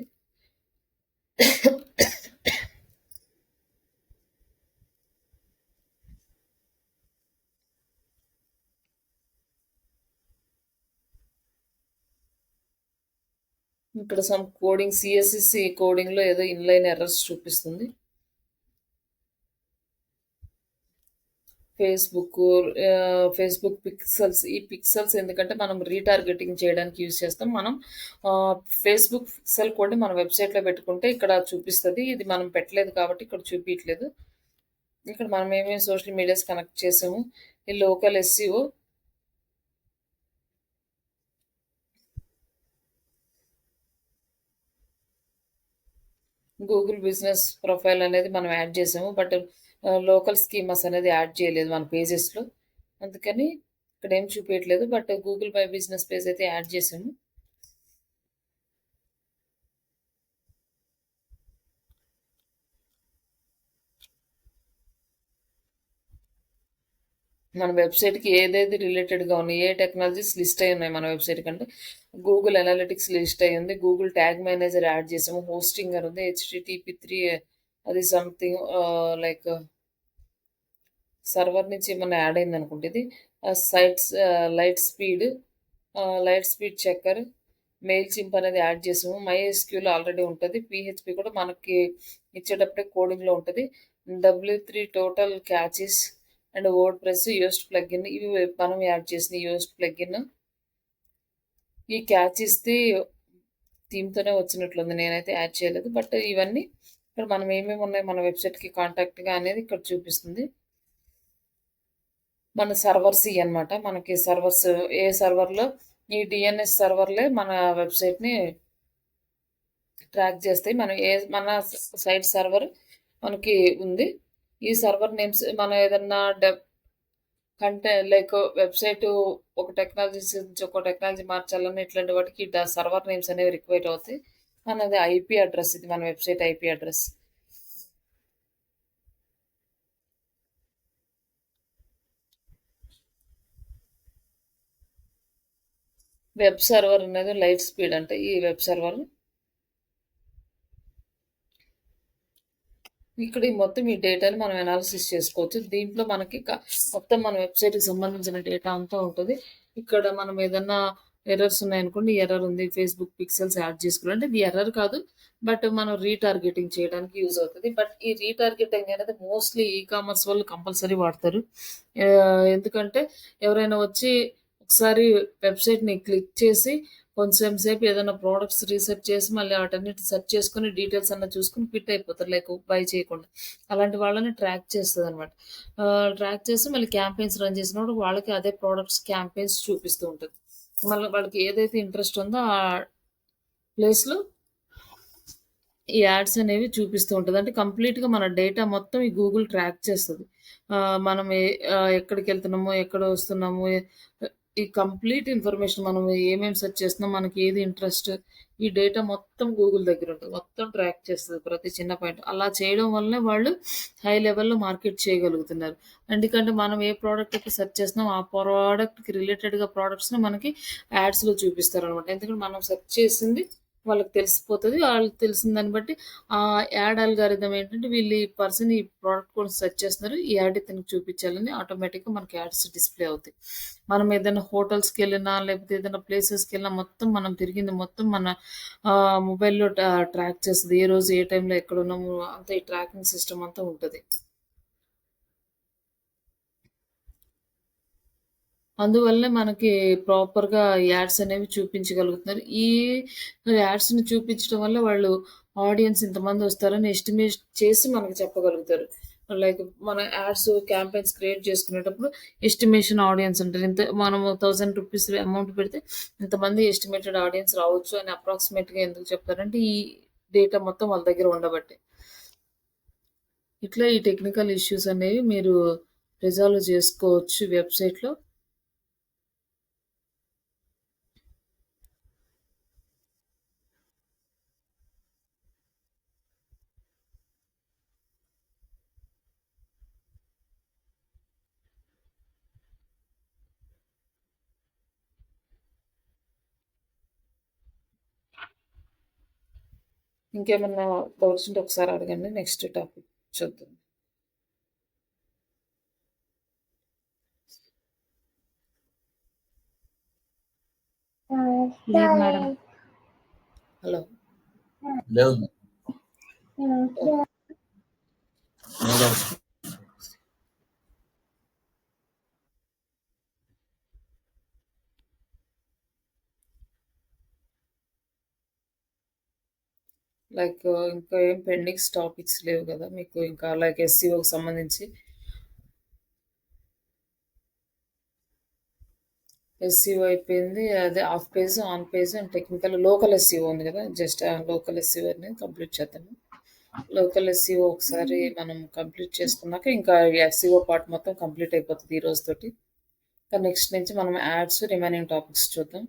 ఇక్కడ సమ్ కోడింగ్ CSS కోడింగ్లో ఏదో ఇన్లైన్ ఎర్రర్స్ చూపిస్తుంది. ఫేస్బుక్ పిక్సెల్స్, ఈ పిక్సెల్స్ ఎందుకంటే మనం రీటార్గెటింగ్ చేయడానికి యూజ్ చేస్తాం. మనం ఫేస్బుక్ పిక్సెల్ కోడ్ని మన వెబ్సైట్లో పెట్టుకుంటే ఇక్కడ చూపిస్తుంది, ఇది మనం పెట్టలేదు కాబట్టి ఇక్కడ చూపించట్లేదు. ఇక్కడ మనం ఏమేమి సోషల్ మీడియాస్ కనెక్ట్ చేసాము, ఈ local SEO, Google business profile అనేది మనం యాడ్ చేసాము. బట్ లోకల్ స్కీమాస్ అనేది యాడ్ చేయలేదు మన పేజెస్‌లో. అందుకని ఇక్కడ ఏం చూపియట్లేదు. But Google my business page అయితే యాడ్ చేసాము. మన వెబ్‌సైట్‌కి ఏదేది రిలేటెడ్‌గా ఉన్నాయి, ఏ టెక్నాలజీస్ లిస్ట్ అయ్యి ఉన్నాయి మన వెబ్‌సైట్ కంటే గూగుల్ అనలిటిక్స్ లిస్ట్ అయ్యి ఉంది. గూగుల్ ట్యాగ్ మేనేజర్ యాడ్ చేసాము. హోస్టింగ్ అని ఉంది. HTTP3 అది సంథింగ్ లైక్ సర్వర్ నుంచి ఏమన్నా యాడ్ అయింది అనుకుంటే ఇది. సైట్స్ లైట్ స్పీడ్ చెక్కర్, మెయిల్ చింప్ అనేది యాడ్ చేసాము. MySQL ఆల్రెడీ ఉంటుంది. PHP కూడా మనకి ఇచ్చేటప్పుడే కోడింగ్‌లో ఉంటుంది. W3 total catches and word press Yoast plugin ఇవి మనం యాడ్ చేసిన యోస్ట్ ప్లగిన్. ఈ క్యాచెస్ది థీమ్‌తోనే వచ్చినట్లుంది. నేనైతే యాడ్ చేయలేదు. బట్ ఇవన్నీ ఇక్కడ మనం ఏమేమి ఉన్నాయి మన వెబ్‌సైట్‌కి కాంటాక్ట్‌గా అనేది ఇక్కడ చూపిస్తుంది. మన సర్వర్స్ ఇయి అన్నమాట. మనకి సర్వర్స్ ఏ సర్వర్‌లో ఈ DNS సర్వర్‌లే మన వెబ్‌సైట్‌ని ట్రాక్ చేస్తాయి. మన సైట్ సర్వర్ మనకి ఉంది. ఈ సర్వర్ నేమ్స్ మనం ఏదన్నా లైక్ వెబ్‌సైట్ ఒక టెక్నాలజీ నుంచి ఒక టెక్నాలజీ మార్చాలన్నా ఇట్లాంటి వాటికి సర్వర్ నేమ్స్ అనేవి రిక్వైర్ అవుతాయి. మనది IP అడ్రస్ ఇది మన website IP address. Web server అనేది లైట్ స్పీడ్ అంటే ఈ వెబ్ సర్వర్ ఇక్కడ ఈ మొత్తం ఈ డేటాని మనం అనాలిసిస్ చేసుకోవచ్చు. దీంట్లో మనకి మొత్తం మన వెబ్సైట్కి సంబంధించిన డేటా అంతా ఉంటుంది. ఇక్కడ మనం ఏదన్నా ఎర్రర్స్ ఉన్నాయనుకోండి, ఎర్రర్ ఉంది, ఫేస్బుక్ పిక్సెల్స్ యాడ్ చేసుకోవాలంటే ఇది ఎర్రర్ కాదు. బట్ మనం రీటార్గెటింగ్ చేయడానికి యూజ్ అవుతుంది. బట్ ఈ రీటార్గెటింగ్ అనేది మోస్ట్లీ కామర్స్ వాళ్ళు కంపల్సరీ వాడతారు. ఎందుకంటే ఎవరైనా వచ్చి ఒకసారి వెబ్సైట్ని క్లిక్ చేసి కొంచెం సేపు ఏదైనా ప్రోడక్ట్స్ రీసెర్చ్ చేసి మళ్ళీ వాటన్నిటి సెర్చ్ చేసుకుని డీటెయిల్స్ అన్న చూసుకుని క్విట్ అయిపోతారు లైక్ బై చేయకుండా. అలాంటి వాళ్ళని ట్రాక్ చేస్తుంది అనమాట. ట్రాక్ చేసి మళ్ళీ క్యాంపెయిన్స్ రన్ చేసినప్పుడు వాళ్ళకి అదే ప్రోడక్ట్స్ క్యాంపెయిన్స్ చూపిస్తూ ఉంటుంది. మళ్ళీ వాళ్ళకి ఏదైతే ఇంట్రెస్ట్ ఉందో ఆ ప్లేస్లో ఈ యాడ్స్ అనేవి చూపిస్తూ ఉంటుంది. అంటే కంప్లీట్‌గా మన డేటా మొత్తం ఈ గూగుల్ ట్రాక్ చేస్తది. మనం ఎక్కడికి వెళ్తున్నామో, ఎక్కడ వస్తున్నామో, ఈ కంప్లీట్ ఇన్ఫర్మేషన్ మనం ఏమేమి సెర్చ్ చేస్తున్నాం, మనకి ఏది ఇంట్రెస్ట్, ఈ డేటా మొత్తం గూగుల్ దగ్గర ఉంటుంది. మొత్తం ట్రాక్ చేస్తది ప్రతి చిన్న పాయింట్. అలా చేయడం వల్లనే వాళ్ళు హై లెవెల్‌లో మార్కెట్ చేయగలుగుతున్నారు. ఎందుకంటే మనం ఏ ప్రోడక్ట్ అయితే సెర్చ్ చేస్తున్నామో ఆ ప్రోడక్ట్‌కి రిలేటెడ్‌గా ప్రోడక్ట్స్‌ని మనకి యాడ్స్‌లో చూపిస్తారనమాట. ఎందుకంటే మనం సెర్చ్ చేసింది వాళ్ళకి తెలిసిపోతది. వాళ్ళకి తెలిసిన దాన్ని బట్టి యాడ్ అల్గారిథం ఏంటంటే వీళ్ళు ఈ పర్సన్ ఈ ప్రోడక్ట్ కోసం సెర్చ్ చేస్తున్నారు. ఈ యాడ్ ఇతనికి చూపించాలని ఆటోమేటిక్‌గా మనకి యాడ్స్ డిస్‌ప్లే అవుతాయి. మనం ఏదైనా హోటల్స్‌కెళ్ళినా లేకపోతే ఏదైనా ప్లేసెస్‌కెళ్ళినా మొత్తం మనం తిరిగింది మొత్తం మన మొబైల్‌లో ట్రాక్ చేస్తది. ఏ రోజు ఏ టైంలో ఎక్కడున్నాము అంతా ఈ ట్రాకింగ్ సిస్టమ్ అంతా ఉంటది. అందువల్లనే మనకి ప్రాపర్‌గా యాడ్స్ అనేవి చూపించగలుగుతున్నారు. ఈ యాడ్స్‌ని చూపించడం వల్ల వాళ్ళు ఆడియన్స్ ఇంతమందొస్తారని ఎస్టిమేట్ చేసి మనకు చెప్పగలుగుతారు. లైక్ మన యాడ్స్, క్యాంపెయిన్స్ క్రియేట్ చేసుకునేటప్పుడు ఎస్టిమేషన్ ఆడియన్స్ అంటారు. మనము ₹1000 అమౌంట్ పెడితే ఇంతమంది ఎస్టిమేటెడ్ ఆడియన్స్ రావచ్చు అని అప్రాక్సిమేట్‌గా ఎందుకు చెప్తారంటే ఈ డేటా మొత్తం వాళ్ళ దగ్గర ఉండబట్టే. ఇట్లా ఈ టెక్నికల్ ఇష్యూస్ అనేవి మీరు రిజాల్వ్ చేసుకోవచ్చు వెబ్‌సైట్‌లో. ఇంకేమన్నా డౌట్స్ ఉంటే ఒకసారి అడగండి. నెక్స్ట్ టాపిక్ చూద్దాం. లేదు మేడం. హలో. లేవు. No doubt. లైక్ ఇంకా ఏం పెండింగ్స్ టాపిక్స్ లేవు కదా మీకు ఇంకా లైక్ SEOకి సంబంధించి. SEO అయిపోయింది. అదే of page, on page and technical local SEO ఉంది కదా. జస్ట్ లోకల్ SEO అనేది కంప్లీట్ చేద్దాము. లోకల్ ఎస్సీఓ ఒకసారి మనం కంప్లీట్ చేసుకున్నాక ఇంకా ఎస్సీఓ పార్ట్ మొత్తం కంప్లీట్ అయిపోతుంది ఈ రోజుతోటి. ఇంకా నెక్స్ట్ నుంచి మనం యాడ్స్ రిమైనింగ్ టాపిక్స్ చూద్దాం.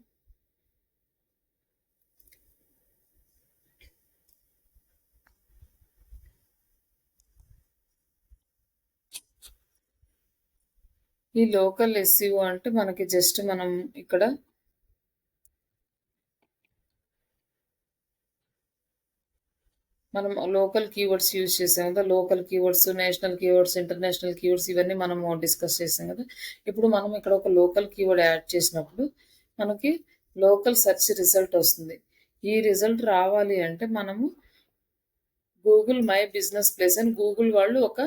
ఈ లోకల్ ఎస్సీఓ అంటే మనకి జస్ట్ మనం ఇక్కడ మనం లోకల్ కీవర్డ్స్ యూజ్ చేసాం కదా, local keywords, national keywords, international keywords ఇవన్నీ మనము డిస్కస్ చేసాం కదా. ఇప్పుడు మనం ఇక్కడ ఒక లోకల్ కీవర్డ్ యాడ్ చేసినప్పుడు మనకి లోకల్ సెర్చ్ రిజల్ట్ వస్తుంది. ఈ రిజల్ట్ రావాలి అంటే మనము గూగుల్ మై బిజినెస్ ప్లేస్ అని గూగుల్ వాళ్ళు ఒక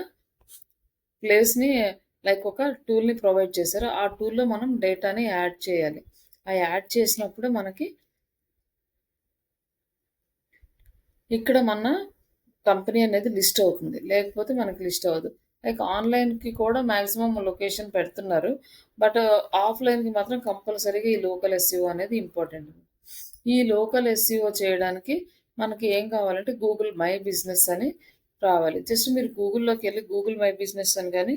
ప్లేస్ని లైక్ ఒక టూల్ని ప్రొవైడ్ చేశారు. ఆ టూల్లో మనం డేటాని యాడ్ చేయాలి. ఆ యాడ్ చేసినప్పుడు మనకి ఇక్కడ మన కంపెనీ అనేది లిస్ట్ అవుతుంది, లేకపోతే మనకి లిస్ట్ అవ్వదు. లైక్ ఆన్లైన్కి కూడా మ్యాక్సిమం లొకేషన్ పెడుతున్నారు, బట్ ఆఫ్లైన్కి మాత్రం కంపల్సరీగా ఈ లోకల్ ఎస్సీఓ అనేది ఇంపార్టెంట్. ఈ లోకల్ ఎస్సీఓ చేయడానికి మనకి ఏం కావాలంటే గూగుల్ మై బిజినెస్ అని రావాలి. జస్ట్ మీరు గూగుల్లోకి వెళ్ళి గూగుల్ మై బిజినెస్ అని కానీ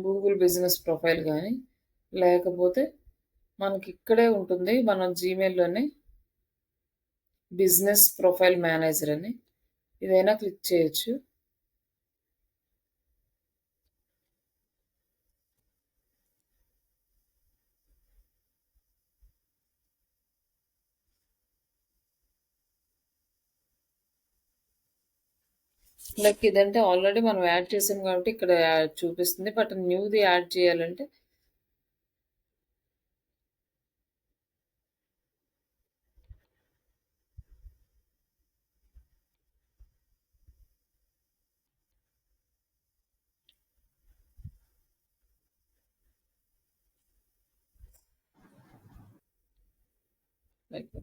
గూగుల్ బిజినెస్ ప్రొఫైల్ కానీ లేకపోతే మనకి ఇక్కడే ఉంటుంది మన జీమెయిల్లోనే బిజినెస్ ప్రొఫైల్ మేనేజర్ అని ఇదైనా క్లిక్ చేయొచ్చు. లైక్ ఇదంటే ఆల్రెడీ మనం యాడ్ చేసాం కాబట్టి ఇక్కడ చూపిస్తుంది, బట్ న్యూది యాడ్ చేయాలంటే లైక్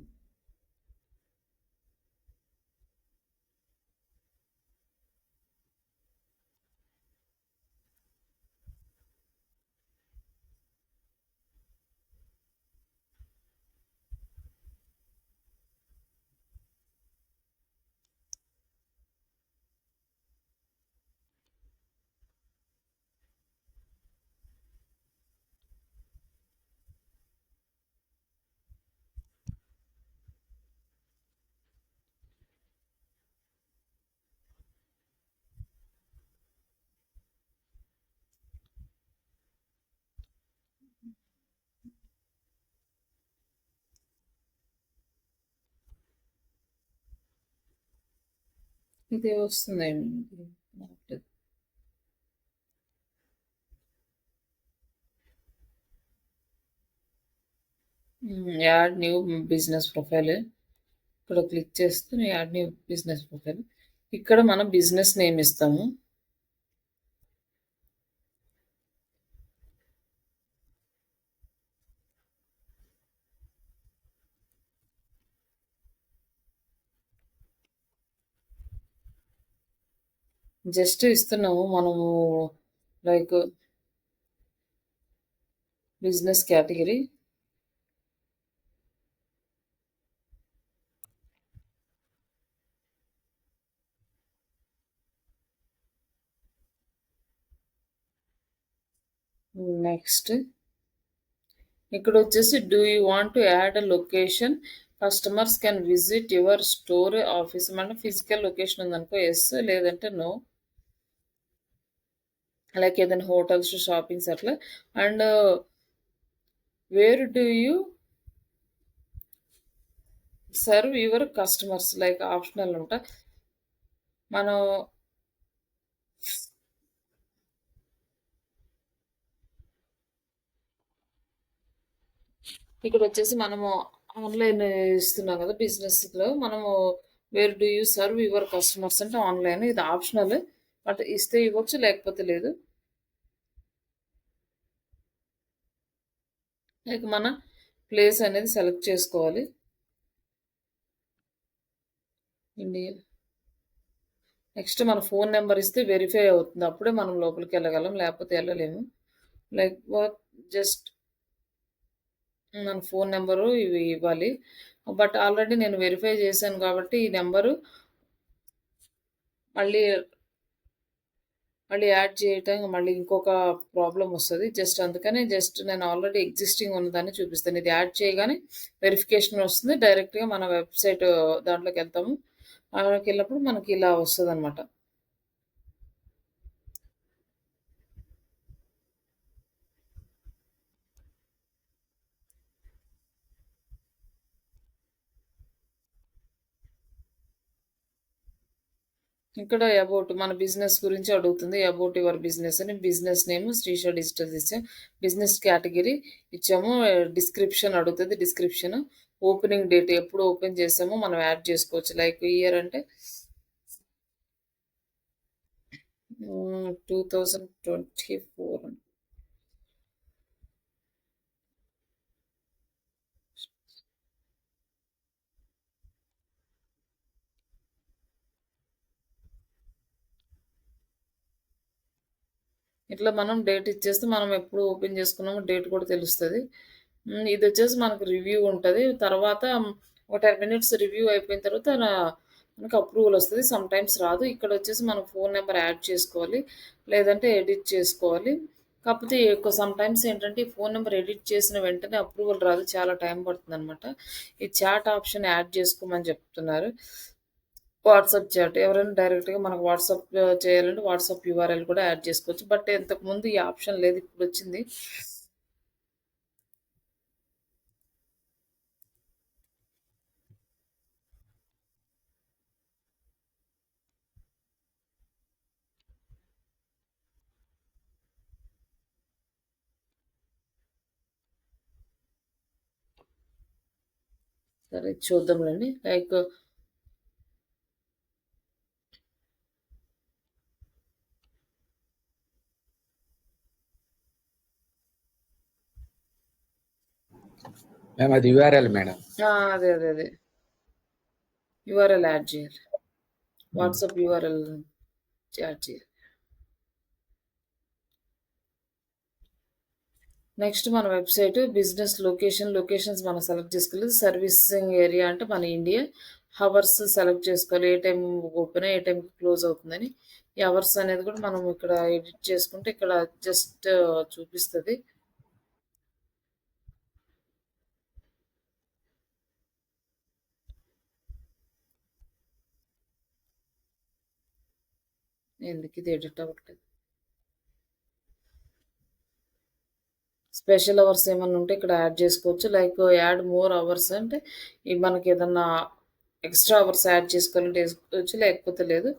ఇదే వస్తుంది. యాడ్ న్యూ బిజినెస్ ప్రొఫైల్ ఇక్కడ క్లిక్ చేస్తే యాడ్ న్యూ బిజినెస్ ప్రొఫైల్. ఇక్కడ మనం బిజినెస్ నేమ్ ఇస్తాము. జస్ట్ ఇస్తున్నాము మనము లైక్ బిజినెస్ కేటగిరీ, నెక్స్ట్ ఇక్కడ వచ్చేసి do you want to add a location customers can visit your store office. అంటే ఫిజికల్ లొకేషన్ ఉందనుకో ఎస్, లేదంటే నో. లైక్ ఏదైనా హోటల్స్, షాపింగ్స్ అట్లా. And where do you serve your customers like optional ఉంటా. మనం ఇక్కడ వచ్చేసి మనము ఆన్లైన్ ఇస్తున్నాం కదా బిజినెస్లో, మనము where do you serve your customers అంటే ఆన్లైన్, ఇది ఆప్షనల్, బట్ ఇస్తే ఇవ్వచ్చు లేకపోతే లేదు. లైక్ మన ప్లేస్ అనేది సెలెక్ట్ చేసుకోవాలి. ఇండియా. నెక్స్ట్ మన ఫోన్ నెంబర్ ఇస్తే వెరిఫై అవుతుంది. అప్పుడే మనం లోపలికెళ్ళగలం. లేకపోతే ఎళ్ళలేము. లైక్ జస్ట్ మన ఫోన్ నెంబరు ఇవి ఇవ్వాలి. బట్ ఆల్రెడీ నేను వెరిఫై చేశాను కాబట్టి ఈ నెంబరు మళ్ళీ యాడ్ చేయటం మళ్ళీ ఇంకొక ప్రాబ్లమ్ వస్తది. జస్ట్ అందుకని నేను ఆల్రెడీ ఎగ్జిస్టింగ్ ఉన్నదాన్ని చూపిస్తాను. ఇది యాడ్ చేయగానే వెరిఫికేషన్ వస్తుంది. డైరెక్ట్‌గా మన వెబ్‌సైట్ దాంట్లోకెళ్తాము. దాంట్లోకెళ్ళినప్పుడు మనకి ఇలా వస్తదనమాట. ఇక్కడ అబౌట్ మన బిజినెస్ గురించి అడుగుతుంది. అబౌట్ యువర్ బిజినెస్ అని బిజినెస్ నేమ్ శ్రీష డిజిటల్స్ ఇచ్చాం. బిజినెస్ కేటగిరీ ఇచ్చాము. డిస్క్రిప్షన్ అడుగుతుంది. డిస్క్రిప్షన్ ఓపెనింగ్ డేట్ ఎప్పుడు ఓపెన్ చేసామో మనం యాడ్ చేసుకోవచ్చు. లైక్ ఇయర్ అంటే 2024 అని. ఇట్లా మనం డేట్ ఇచ్చేస్తే మనం ఎప్పుడు ఓపెన్ చేసుకున్నామో డేట్ కూడా తెలుస్తది. ఇది వచ్చేసి మనకు రివ్యూ ఉంటది. తర్వాత ఒక 10 మినిట్స్ రివ్యూ అయిపోయిన తర్వాత మనకు అప్రూవల్ వస్తది. సమ్ టైమ్స్ రాదు. ఇక్కడ వచ్చేసి మనం ఫోన్ నెంబర్ యాడ్ చేసుకోవాలి. లేదంటే ఎడిట్ చేసుకోవాలి. కాకపోతే సమ్ టైమ్స్ ఏంటంటే ఈ ఫోన్ నెంబర్ ఎడిట్ చేసిన వెంటనే అప్రూవల్ రాదు. చాలా టైం పడుతుందనమాట. ఈ చాట్ ఆప్షన్ యాడ్ చేసుకోమని చెప్తున్నారు. వాట్సాప్ చాట్ ఎవరైనా డైరెక్ట్‌గా మనకు వాట్సాప్ చేయాలంటే వాట్సాప్ యూఆర్ఎల్ కూడా యాడ్ చేసుకోవచ్చు. బట్ ఇంతకుముందు ఈ ఆప్షన్ లేదు. ఇప్పుడొచ్చింది. సరే చూద్దాంలెండి. లైక్ మ్యామ్ అది యూఆర్ఎల్ మేడం. అదే. యూఆర్ఎల్ యాడ్ చేయాలి. వాట్సాప్ యూఆర్ఎల్ యాడ్ చేయాలి. నెక్స్ట్ మన వెబ్‌సైట్ బిజినెస్ లొకేషన్స్ మనం సెలెక్ట్ చేసుకోవాలి. సర్వీసింగ్ ఏరియా అంటే మన ఇండియా. హవర్స్ సెలెక్ట్ చేసుకోవాలి. ఏ టైం ఓపెన్ ఏ టైంకి క్లోజ్ అవుతుందని. ఈ అవర్స్ అనేది కూడా మనం ఇక్కడ ఎడిట్ చేసుకుంటే ఇక్కడ జస్ట్ చూపిస్తది. ఎందుకు ఇది ఎడిట్ అవ్వట్లేదు? స్పెషల్ అవర్స్ ఏమన్నా ఉంటే ఇక్కడ యాడ్ చేసుకోవచ్చు. లైక్ యాడ్ మోర్ అవర్స్ అంటే మనకి ఏదన్నా ఎక్స్ట్రా అవర్స్ యాడ్ చేసుకోవాలంటే వేసుకోవచ్చు. లేకపోతే లేదు.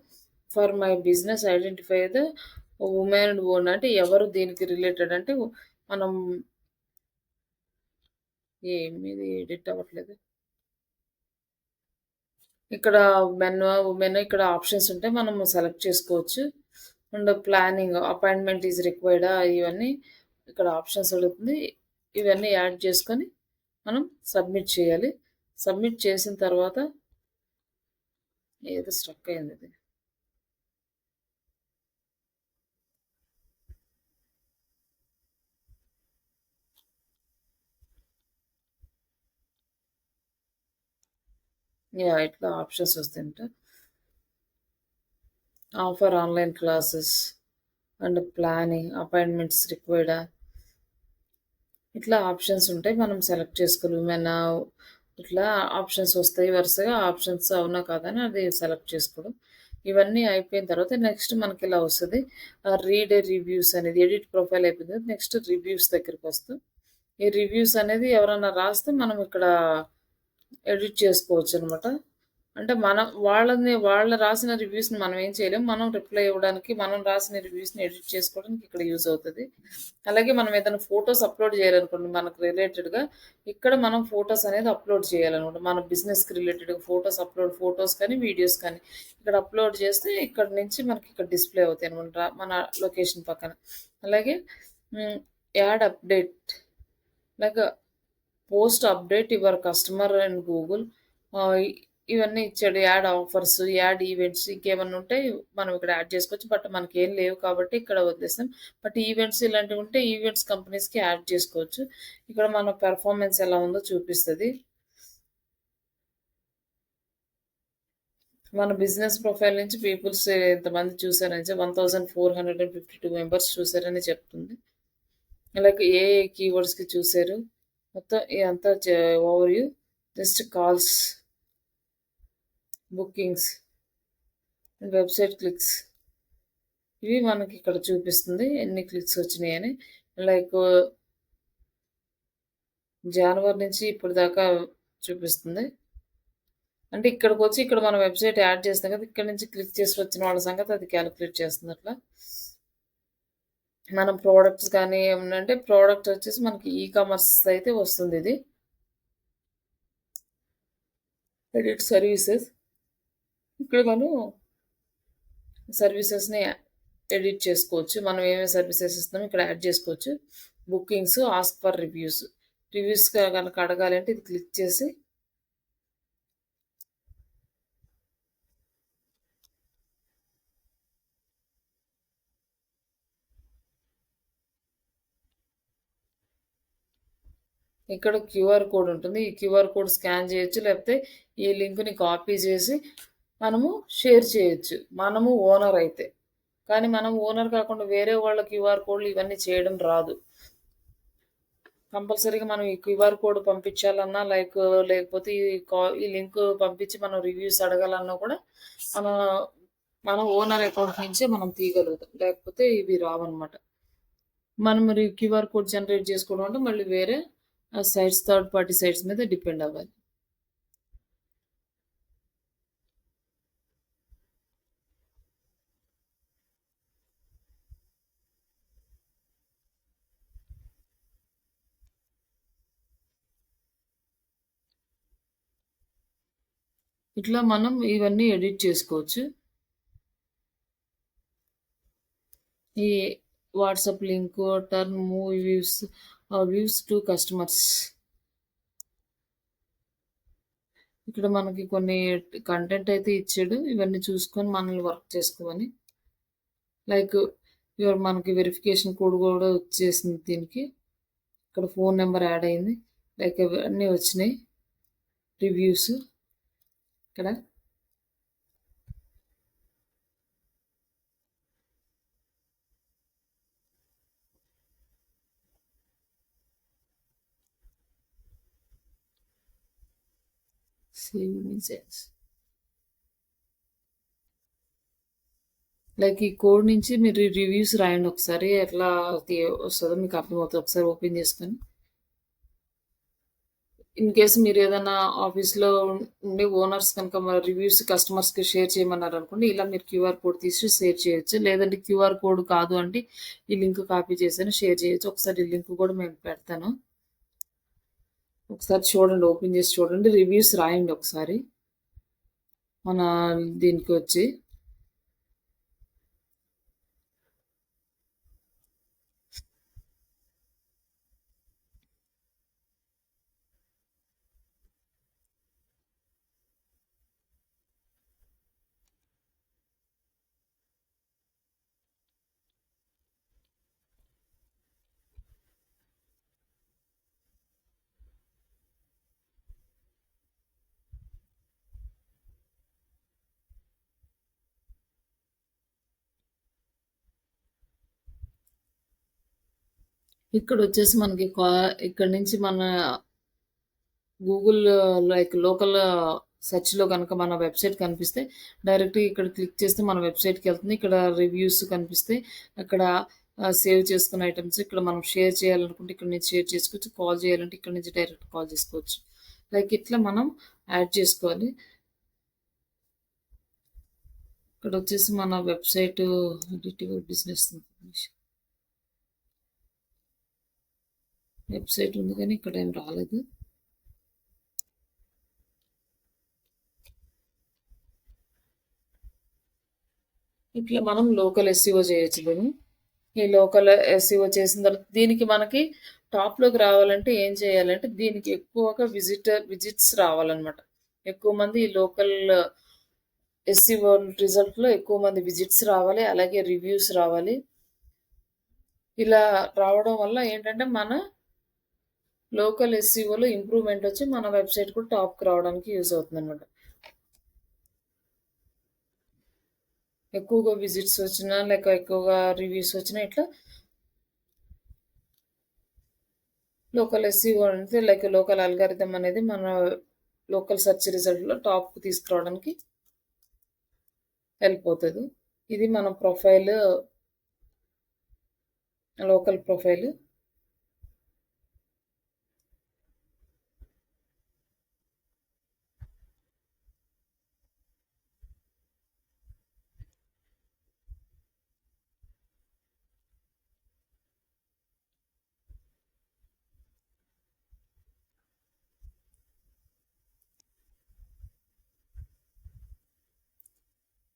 For my business identify the women own అంటే ఎవరు దీనికి రిలేటెడ్ అంటే మనం ఏమిది ఎడిట్ అవ్వట్లేదు. ఇక్కడ ఉమెన్ ఇక్కడ ఆప్షన్స్ ఉంటాయి. మనం సెలెక్ట్ చేసుకోవచ్చు. అండ్ ప్లానింగ్ అపాయింట్మెంట్ ఈజ్ రిక్వైర్డా ఇవన్నీ ఇక్కడ ఆప్షన్స్ అడుగుతుంది. ఇవన్నీ యాడ్ చేసుకొని మనం సబ్మిట్ చేయాలి. సబ్మిట్ చేసిన తర్వాత ఏదో స్ట్రక్ అయింది ఇది. ఇట్లా ఆప్షన్స్ వస్తాయంట. Offer online classes and planning appointments రిక్వైర్డా ఇట్లా ఆప్షన్స్ ఉంటాయి. మనం సెలెక్ట్ చేసుకోవాలి. ఉమెన్ ఇట్లా ఆప్షన్స్ వస్తాయి వరుసగా. ఆప్షన్స్ అవునా కాదని అది సెలెక్ట్ చేసుకోవడం. ఇవన్నీ అయిపోయిన తర్వాత నెక్స్ట్ మనకి ఇలా వస్తుంది. రీడ్ రివ్యూస్ అనేది ఎడిట్ ప్రొఫైల్ అయిపోయింది. నెక్స్ట్ రివ్యూస్ దగ్గరికి వస్తాం. ఈ రివ్యూస్ అనేది ఎవరైనా రాస్తే మనం ఇక్కడ ఎడిట్ చేసుకోవచ్చు అనమాట. అంటే వాళ్ళ రాసిన రివ్యూస్ని మనం ఏం చేయలేము. మనం రిప్లై ఇవ్వడానికి మనం రాసిన రివ్యూస్ని ఎడిట్ చేసుకోవడానికి ఇక్కడ యూజ్ అవుతుంది. అలాగే మనం ఏదైనా ఫొటోస్ అప్లోడ్ చేయాలనుకోండి మనకు రిలేటెడ్గా ఇక్కడ మనం ఫొటోస్ అనేది అప్లోడ్ చేయాలన్నమాట. మన బిజినెస్కి రిలేటెడ్గా ఫొటోస్ కానీ వీడియోస్ కానీ ఇక్కడ అప్లోడ్ చేస్తే ఇక్కడ నుంచి మనకి ఇక్కడ డిస్ప్లే అవుతాయి అనమాట మన లొకేషన్ పక్కన. అలాగే add update like post update your customer and Google ఇవన్నీ ఇచ్చాడు. యాడ్ ఆఫర్స్, యాడ్ ఈవెంట్స్ ఇంకేమన్నా ఉంటే మనం ఇక్కడ యాడ్ చేసుకోవచ్చు. బట్ మనకేం లేవు కాబట్టి ఇక్కడ వదిలేసాం. బట్ ఈవెంట్స్ ఇలాంటివి ఉంటే ఈవెంట్స్ కంపెనీస్‌కి యాడ్ చేసుకోవచ్చు. ఇక్కడ మన పెర్ఫార్మన్స్ ఎలా ఉందో చూపిస్తది. మన బిజినెస్ ప్రొఫైల్ నుంచి పీపుల్స్ ఎంతమంది చూసారని 1452 మెంబర్స్ చూసారని చెప్తుంది. అలాగే ఏ కీవర్డ్స్‌కి చూసారు మొత్తం ఇదంతా overview. Just calls, bookings, website clicks ఇవి మనకి ఇక్కడ చూపిస్తుంది ఎన్ని క్లిక్స్ వచ్చినాయని. లైక్ జనవరి నుంచి ఇప్పుడు దాకా చూపిస్తుంది. అంటే ఇక్కడికొచ్చి ఇక్కడ మన వెబ్‌సైట్ యాడ్ చేస్తాం కదా! ఇక్కడ నుంచి క్లిక్ చేసి వచ్చిన వాళ్ళ సంగతి అది కాలిక్యులేట్ చేస్తుంది అట్లా. మనం ప్రొడక్ట్స్ కానీ ఏమన్నా అంటే ప్రొడక్ట్ వచ్చేసి మనకి కామర్స్ అయితే వస్తుంది ఇది. ఎడిట్ సర్వీసెస్ ఇక్కడ మనం సర్వీసెస్‌ని ఎడిట్ చేసుకోవచ్చు. మనం ఏమేమి సర్వీసెస్ ఇస్తున్నామో ఇక్కడ యాడ్ చేసుకోవచ్చు. Bookings, ask for reviews. Reviews కనుక అడగాలి అంటే ఇది క్లిక్ చేసి ఇక్కడ క్యూఆర్ కోడ్ ఉంటుంది. ఈ క్యూఆర్ కోడ్ స్కాన్ చేయొచ్చు. లేకపోతే ఈ లింక్‌ని కాపీ చేసి మనము షేర్ చేయొచ్చు. మనము ఓనర్ అయితే. కానీ మనం ఓనర్ కాకుండా వేరే వాళ్ళ క్యూఆర్ కోడ్‌లు ఇవన్నీ చేయడం రాదు. కంపల్సరీగా మనం ఈ క్యూఆర్ కోడ్ పంపించాలన్నా లేకపోతే ఈ లింక్ పంపించి మనం రివ్యూస్ అడగాలన్నా కూడా మన ఓనర్ అకౌంట్ నుంచే మనం తీయగలుగుతాం. లేకపోతే ఇవి రావన్నమాట. మనం మరి క్యూఆర్ కోడ్ జనరేట్ చేసుకోవడం అంటే మళ్ళీ వేరే సైట్స్, థర్డ్ పార్టీ సైట్స్ మీద డిపెండ్ అవ్వాలి. ఇట్లా మనం ఇవన్నీ ఎడిట్ చేసుకోవచ్చు. ఈ WhatsApp link, turn, move views to customers. ఇక్కడ మనకి కొన్ని కంటెంట్ అయితే ఇచ్చాడు. ఇవన్నీ చూసుకొని మనల్ని వర్క్ చేసుకోమని. లైక్ మనకి వెరిఫికేషన్ కోడ్ కూడా వచ్చేసింది దీనికి. ఇక్కడ ఫోన్ నెంబర్ యాడ్ అయింది. లైక్ ఇవన్నీ వచ్చినాయి. రివ్యూస్ ఇక్కడ సేవ్ మెసేజ్. లైక్ ఈ కోడ్ నుంచి మీరు రివ్యూస్ రాయండి ఒకసారి. ఎట్లా వస్తుందో మీకు అర్థమవుతుంది. ఒకసారి ఓపెన్ చేసుకొని ఇన్ కేసు మీరు ఏదైనా ఆఫీస్లో ఉండే ఓనర్స్ కనుక రివ్యూస్ కస్టమర్స్కి షేర్ చేయమన్నారు అనుకోండి, ఇలా మీరు క్యూఆర్ కోడ్ తీసి షేర్ చేయొచ్చు. లేదంటే క్యూఆర్ కోడ్ కాదు అంటే ఈ లింక్ కాపీ చేసి షేర్ చేయొచ్చు. ఒకసారి ఈ లింక్ కూడా మేము పెడతాను. ఒకసారి చూడండి, ఓపెన్ చేసి చూడండి. రివ్యూస్ రాయండి ఒకసారి మన దీనికి వచ్చి. ఇక్కడ వచ్చేసి మనకి ఇక్కడ నుంచి మన గూగుల్ లైక్ లోకల్ సెర్చ్లో కనుక మన వెబ్సైట్ కనిపిస్తే డైరెక్ట్గా ఇక్కడ క్లిక్ చేస్తే మన వెబ్సైట్కి వెళ్తుంది. ఇక్కడ రివ్యూస్ కనిపిస్తే అక్కడ సేవ్ చేసుకున్న ఐటమ్స్ ఇక్కడ మనం షేర్ చేయాలనుకుంటే ఇక్కడ నుంచి షేర్ చేసుకోవచ్చు. కాల్ చేయాలంటే ఇక్కడ నుంచి డైరెక్ట్ కాల్ చేసుకోవచ్చు. లైక్ ఇట్లా మనం యాడ్ చేసుకోవాలి. ఇక్కడ వచ్చేసి మన వెబ్సైట్ బిజినెస్ ఇన్ఫర్మేషన్ వెబ్సైట్ ఉంది కానీ ఇక్కడ ఏం రాలేదు. ఇట్లా మనం లోకల్ ఎస్ఈఓ చేయొచ్చు. దీన్ని ఈ లోకల్ ఎస్ఈఓ చేసిన తర్వాత దీనికి మనకి టాప్లోకి రావాలంటే ఏం చేయాలంటే దీనికి ఎక్కువగా విజిట్స్ రావాలన్నమాట. ఎక్కువ మంది లోకల్ ఎస్సీఓ రిజల్ట్‌లో ఎక్కువ మంది విజిట్స్ రావాలి. అలాగే రివ్యూస్ రావాలి. ఇలా రావడం వల్ల ఏంటంటే మన లోకల్ ఎస్సీఓలో ఇంప్రూవ్‌మెంట్ వచ్చి మన వెబ్‌సైట్ కూడా టాప్‌కి రావడానికి యూజ్ అవుతుందనమాట. ఎక్కువగా విజిట్స్ వచ్చినా, లేక ఎక్కువగా రివ్యూస్ వచ్చినా ఇట్లా లోకల్ ఎస్సీఓ అంటే లైక్ లోకల్ అల్గారిథం అనేది మన లోకల్ సెర్చ్ రిజల్ట్‌లో టాప్‌కి తీసుకురావడానికి హెల్ప్ అవుతది. ఇది మన profile local profile.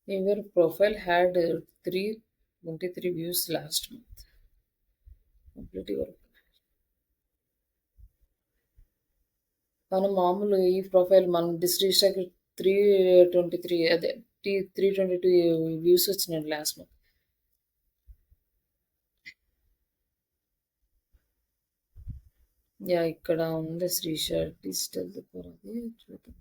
Your profile had 323 views last month. Complete your మనం మామూలు ఈ ప్రొఫైల్ మన రిజిస్టర్‌కి 323 అదే 322 వ్యూస్ వచ్చినాయండి లాస్ట్ మంత్. యాహ్! ఇక్కడ ఉంది శ్రీష డిజిటల్ అది చూద్దాం.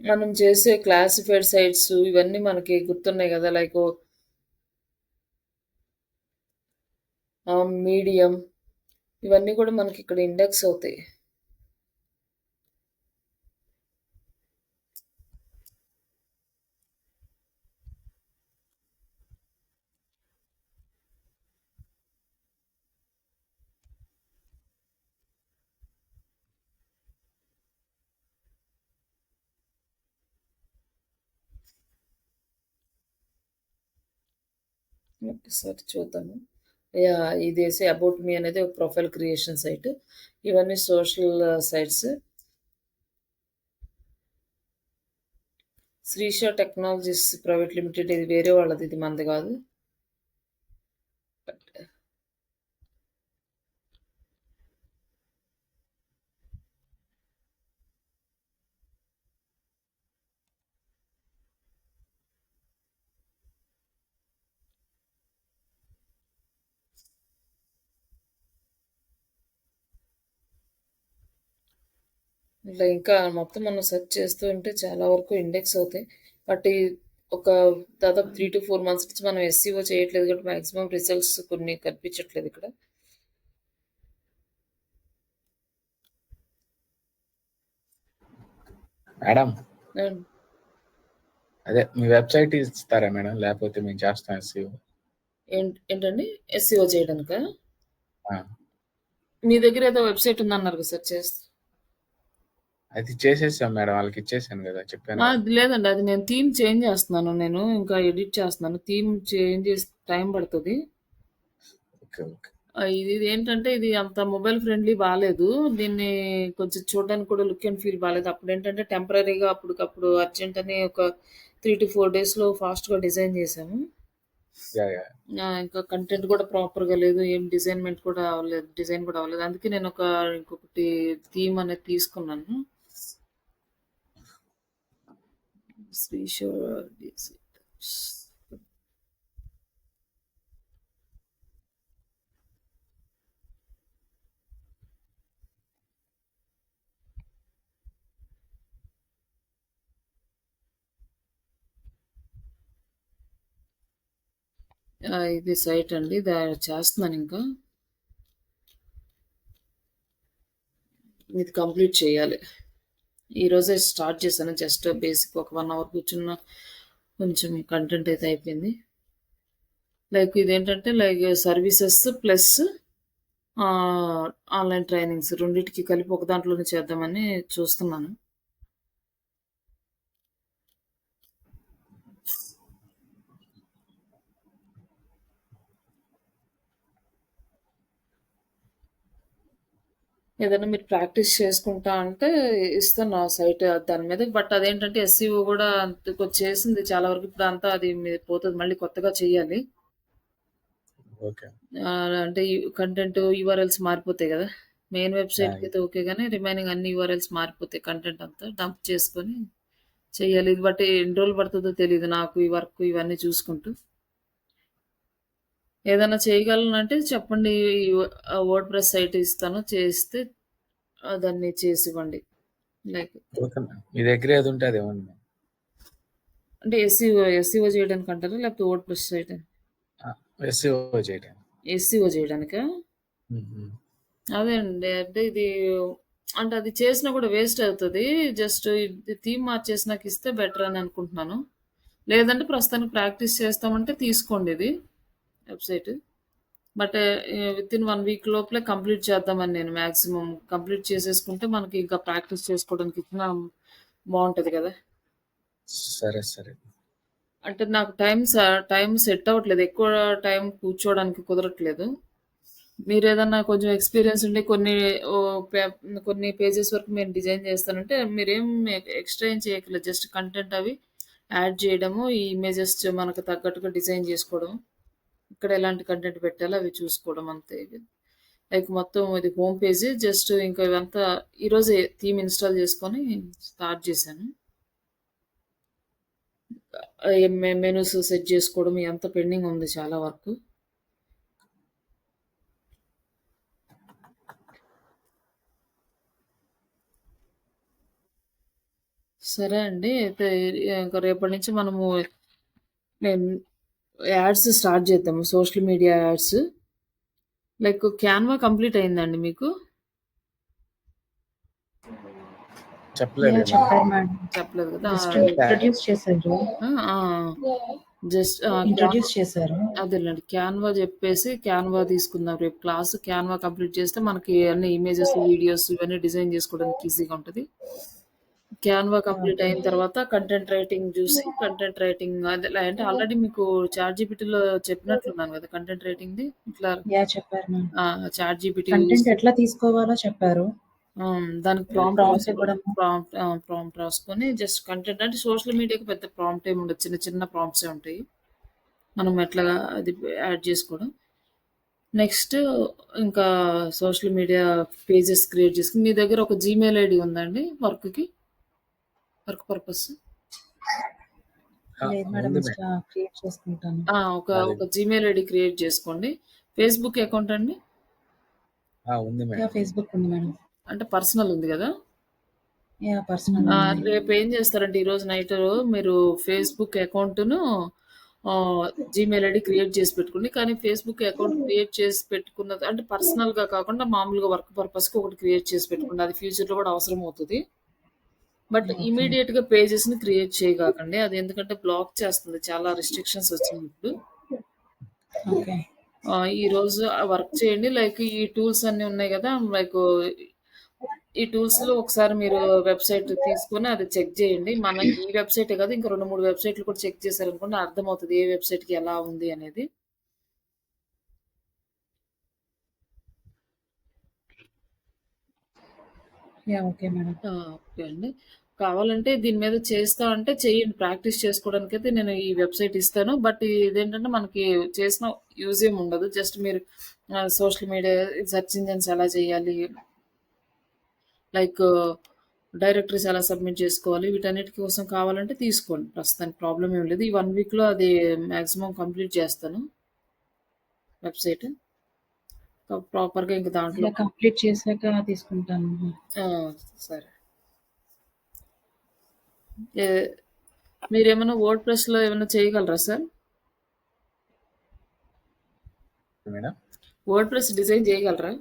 మనం చేసే క్లాసిఫైడ్ సైట్స్ ఇవన్నీ మనకి గుర్తున్నాయి కదా! లైక్ మీడియం ఇవన్నీ కూడా మనకి ఇక్కడ ఇండెక్స్ అవుతాయి. ఒకసారి చూద్దాము. యాహ్! ఇదేసి అబౌట్ మీ అనేది ఒక ప్రొఫైల్ క్రియేషన్ సైట్. ఇవన్నీ social sites. Shreesha technologies private limited ఇది వేరే వాళ్ళది. ఇది మనది కాదు. ఇట్లా ఇంకా మొత్తం మనం సెర్చ్ చేస్తూ ఉంటే చాలా వరకు ఇండెక్స్ అవుతాయి. బట్ ఒక దాదాపు 3-4 మంత్స్ నుంచి మనం ఎస్సీఓ చేయట్లేదు కాబట్టి మాక్సిమం రిజల్ట్స్ కొన్ని కనిపించట్లేదు ఇక్కడ. మేడం అండ్ అదే మీ వెబ్సైట్ ఇస్తారా మేడం? లేకపోతే మేము చేస్తాం ఎస్సీఓ. ఏంటండి ఎస్సీఓ చేయడానికా? ఆ, మీ దగ్గర ఏదో వెబ్సైట్ ఉందన్నారు కదా సెర్చ్ చేస్తే. అది చేసేసాం మేడం. వాళ్ళకి ఇచ్చేసాను కదా, చెప్పాను కదా. అది లేదండి. అది నేను థీమ్ చేంజ్ చేస్తున్నాను. నేను ఇంకా ఎడిట్ చేస్తున్నాను. థీమ్ చేంజ్ చేసి టైం పడుతుంది. Okay okay. ఇది ఏంటంటే ఇది అంత మొబైల్ ఫ్రెండ్లీ బాలేదు. దీన్ని కొంచెం చూడడానికి కూడా లుక్ అండ్ ఫీల్ బాలేదు. అప్పుడేంటంటే టెంపరరీగా అప్పటికప్పుడు అర్జెంట్ అని ఒక 3-4 డేస్‌లో ఫాస్ట్‌గా డిజైన్ చేశాము. Yeah yeah. ఇంకా కంటెంట్ కూడా ప్రాపర్‌గా లేదు. ఏం డిజైన్‌మెంట్ కూడా అవ్వలేదు. డిజైన్ కూడా అవ్వలేదు. అందుకే నేను ఇంకొకటి థీమ్ అనేది తీసుకున్నాను. శ్రీష డిజైన్స్. ఇది సైట్ అండి. చేస్తున్నాను ఇంకా. ఇది కంప్లీట్ చేయాలి. ఈరోజే స్టార్ట్ చేశాను. జస్ట్ బేసిక్ ఒక 1 అవర్ కూర్చున్న కొంచెం కంటెంట్ అయితే అయిపోయింది. లైక్ ఇదేంటంటే like services plus online trainings రెండిటికి కలిపి ఒక దాంట్లోనే చేద్దామని చూస్తున్నాను. ఏదైనా మీరు ప్రాక్టీస్ చేసుకుంటా అంటే ఇస్తాను నా సైట్ దాని మీద. బట్ అదేంటంటే ఎస్సీఓ కూడా కొంచెం చేసింది చాలా వరకు. ఇప్పుడు అంతా అది మీద పోతుంది, మళ్ళీ కొత్తగా చేయాలి. ఓకే. అంటే కంటెంట్ యూఆర్ఎల్స్ మారిపోతాయి కదా. మెయిన్ ఆ, వెబ్సైట్కి అయితే ఓకే, కానీ రిమైనింగ్ అన్ని యూఆర్ఎల్స్ మారిపోతాయి. కంటెంట్ అంతా డంప్ చేసుకొని చేయాలి. ఇది బట్టి ఎన్ని రోజులు పడుతుందో తెలియదు నాకు, ఈ వర్క్ ఇవన్నీ చూసుకుంటూ. ఏదైనా చేయగలనంటే చెప్పండి. వర్డ్ ప్రెస్ సైట్ ఇస్తాను, చేస్తే దాన్ని చేసి ఇవ్వండి. Like okay madam. మీ దగ్గర ఏది ఉంటే అది ఇవ్వండి మేడం. అంటే ఎస్సీఓ చేయడానికి అంటారా, లేకపోతే వర్డ్ ప్రెస్ సైట్ ఎస్సీఓ చేయడానికి. ఎస్సీఓ చేయడానికా? అదే అండి. అంటే ఇది అంటే అది చేసినా కూడా వేస్ట్ అవుతుంది. జస్ట్ థీమ్ మార్చేసి నాకు ఇస్తే బెటర్ అని అనుకుంటున్నాను. లేదంటే ప్రస్తుతానికి ప్రాక్టీస్ చేస్తామంటే తీసుకోండి ఇది website. But with in 1 week లోపలే కంప్లీట్ చేద్దామని నేను మ్యాక్సిమం కంప్లీట్ చేసేసుకుంటే మనకి ఇంకా ప్రాక్టీస్ చేసుకోవడానికి ఇచ్చిన బాగుంటుంది కదా. సరే సరే. అంటే నాకు టైం సెట్ అవ్వట్లేదు, ఎక్కువ టైం కూర్చోవడానికి కుదరట్లేదు. మీరు ఏదన్నా కొంచెం ఎక్స్పీరియన్స్ ఉండి కొన్ని పేజెస్ వరకు మీరు డిజైన్ చేస్తానంటే మీరేం ఎక్స్ట్రా ఏం చేయక్కర్లేదు. జస్ట్ కంటెంట్ అవి యాడ్ చేయడము, ఈ ఇమేజెస్ మనకు తగ్గట్టుగా డిజైన్ చేసుకోవడం, ఇక్కడ ఎలాంటి కంటెంట్ పెట్టాలో అవి చూసుకోవడం అంతే. లైక్ మొత్తం ఇది హోమ్ పేజీ. జస్ట్ ఇంకా ఇవంతా ఈరోజే థీమ్ ఇన్స్టాల్ చేసుకొని స్టార్ట్ చేశాను. మెనూస్ సెట్ చేసుకోవడం ఇదంతా పెండింగ్ ఉంది చాలా వర్క్. సరే అండి. అయితే ఇంకా రేపటి నుంచి మనము నేను యాడ్స్ స్టార్ట్ చేద్దాము, social media ads. Like Canva complete అయిందండి మీకు? చెప్పలేదు మేడం. చెప్పారు మేడం. చెప్పలేదు కదా. జస్ట్ ఇంట్రడ్యూస్ చేశారు. జస్ట్ ఇంట్రడ్యూస్ చేశారు. అదేలేండి. క్యాన్వా చెప్పేసి క్యాన్వా తీసుకుందాం రేపు క్లాస్. క్యాన్వా కంప్లీట్ చేస్తే మనకి అన్ని ఇమేజెస్, వీడియోస్ ఇవన్నీ డిజైన్ చేసుకోవడానికి ఈజీగా ఉంటుంది. క్యాన్వా కంప్లీట్ అయిన తర్వాత కంటెంట్ రైటింగ్ చూసి, కంటెంట్ రైటింగ్ అదే అంటే ఆల్రెడీ మీకు చాట్ జీపీటీలో చెప్పినట్లున్నాను కదా కంటెంట్ రైటింగ్ది. ఇట్లా చెప్పారు మేడం. చాట్ జీపీటీ కంటెంట్ ఎట్లా తీసుకోవాలో చెప్పారు. దానికి ప్రాంప్ట్ ఇవ్వడం. ప్రాంప్ట్ రాసుకొని జస్ట్ కంటెంట్ అంటే సోషల్ మీడియాకి పెద్ద ప్రాంప్ట్ ఏమి ఉండదు, చిన్న చిన్న ప్రాంప్ట్సే ఉంటాయి. మనం ఎట్లా అది యాడ్ చేసుకోవడం. నెక్స్ట్ ఇంకా సోషల్ మీడియా పేజెస్ క్రియేట్ చేసుకుని, మీ దగ్గర ఒక జీమెయిల్ ఐడి ఉందండి వర్క్ పర్పస్? లేదు మేడం, ఉంది మేడం. ఇన్స్టా క్రియేట్ చేసుకుంటాను. ఒక జీమెయిల్ ఐడి క్రియేట్ చేసుకోండి. ఫేస్బుక్ అకౌంట్ అండి? ఉంది మేడం. ఫేస్బుక్ ఉంది మేడం. అంటే పర్సనల్ ఉంది కదా. పర్సనల్ ఉంది. రేపు ఏం చేస్తారంటే ఈరోజు నైట్ మీరు ఫేస్బుక్ అకౌంట్ను జీమెయిల్ ఐడి క్రియేట్ చేసి పెట్టుకోండి. కానీ ఫేస్బుక్ అకౌంట్ క్రియేట్ చేసి పెట్టుకున్నది అంటే పర్సనల్గా కాకుండా మామూలుగా వర్క్ పర్పస్కి ఒకటి క్రియేట్ చేసి పెట్టుకోండి. అది ఫ్యూచర్లో కూడా అవసరం అవుతుంది. బట్ ఇమీడియట్గా పేజెస్ని క్రియేట్ చేయకండి, అది ఎందుకంటే బ్లాక్ చేస్తుంది. చాలా రిస్ట్రిక్షన్స్ వచ్చింది ఇప్పుడు. ఓకే. ఈరోజు వర్క్ చేయండి. లైక్ ఈ టూల్స్ అన్నీ ఉన్నాయి కదా, లైక్ ఈ టూల్స్లో ఒకసారి మీరు వెబ్సైట్ తీసుకొని అది చెక్ చేయండి. మన ఈ వెబ్సైటే కాదు, ఇంకా 2-3 వెబ్సైట్లు కూడా చెక్ చేశారనుకోండి, అర్థమవుతుంది ఏ వెబ్సైట్కి ఎలా ఉంది అనేది. Okay madam. ఓకే అండి. కావాలంటే దీని మీద చేస్తా అంటే చేయండి, ప్రాక్టీస్ చేసుకోవడానికైతే నేను ఈ వెబ్సైట్ ఇస్తాను. బట్ ఇదేంటంటే మనకి చేసిన యూజ్ ఏమి ఉండదు. జస్ట్ మీరు సోషల్ మీడియా సెర్చ్ ఇంజన్స్ ఎలా చేయాలి, లైక్ డైరెక్టరీస్ ఎలా సబ్మిట్ చేసుకోవాలి, వీటన్నిటి కోసం కావాలంటే తీసుకోండి. ప్రస్తుతానికి ప్రాబ్లం ఏం లేదు. ఈ 1 వీక్లో అది మ్యాక్సిమం కంప్లీట్ చేస్తాను వెబ్సైట్ ప్రాపర్గా. ఇంకా దాంట్లో కంప్లీట్ చేశాక తీసుకుంటాను. సరే. మీరేమైనా వర్డ్ ప్రెస్లో ఏమైనా చేయగలరా sir? Madam word press design చేయగలరా?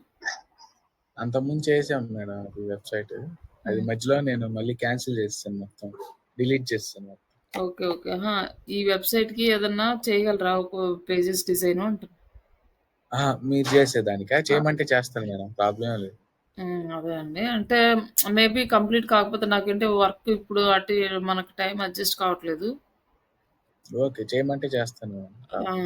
అంతకుముందు చేసాం మేడం అది వెబ్సైట్. అది మధ్యలో నేను మళ్ళీ క్యాన్సిల్ చేస్తాను, మొత్తం డిలీట్ చేస్తాను. Okay okay. ఈ వెబ్సైట్కి ఏదన్నా చేయగలరా ఒక పేజెస్ డిజైన్ అంటారు? మీరు చేసేదానికా? చేయమంటే చేస్తాను మేడం, ప్రాబ్లం లేదు. అదే అండి. అంటే మేబీ కంప్లీట్ కాకపోతే నాకంటే వర్క్ ఇప్పుడు అటు మనకు టైం అడ్జస్ట్ కావట్లేదు. ఓకే, చేయమంటే చేస్తాను మేడం.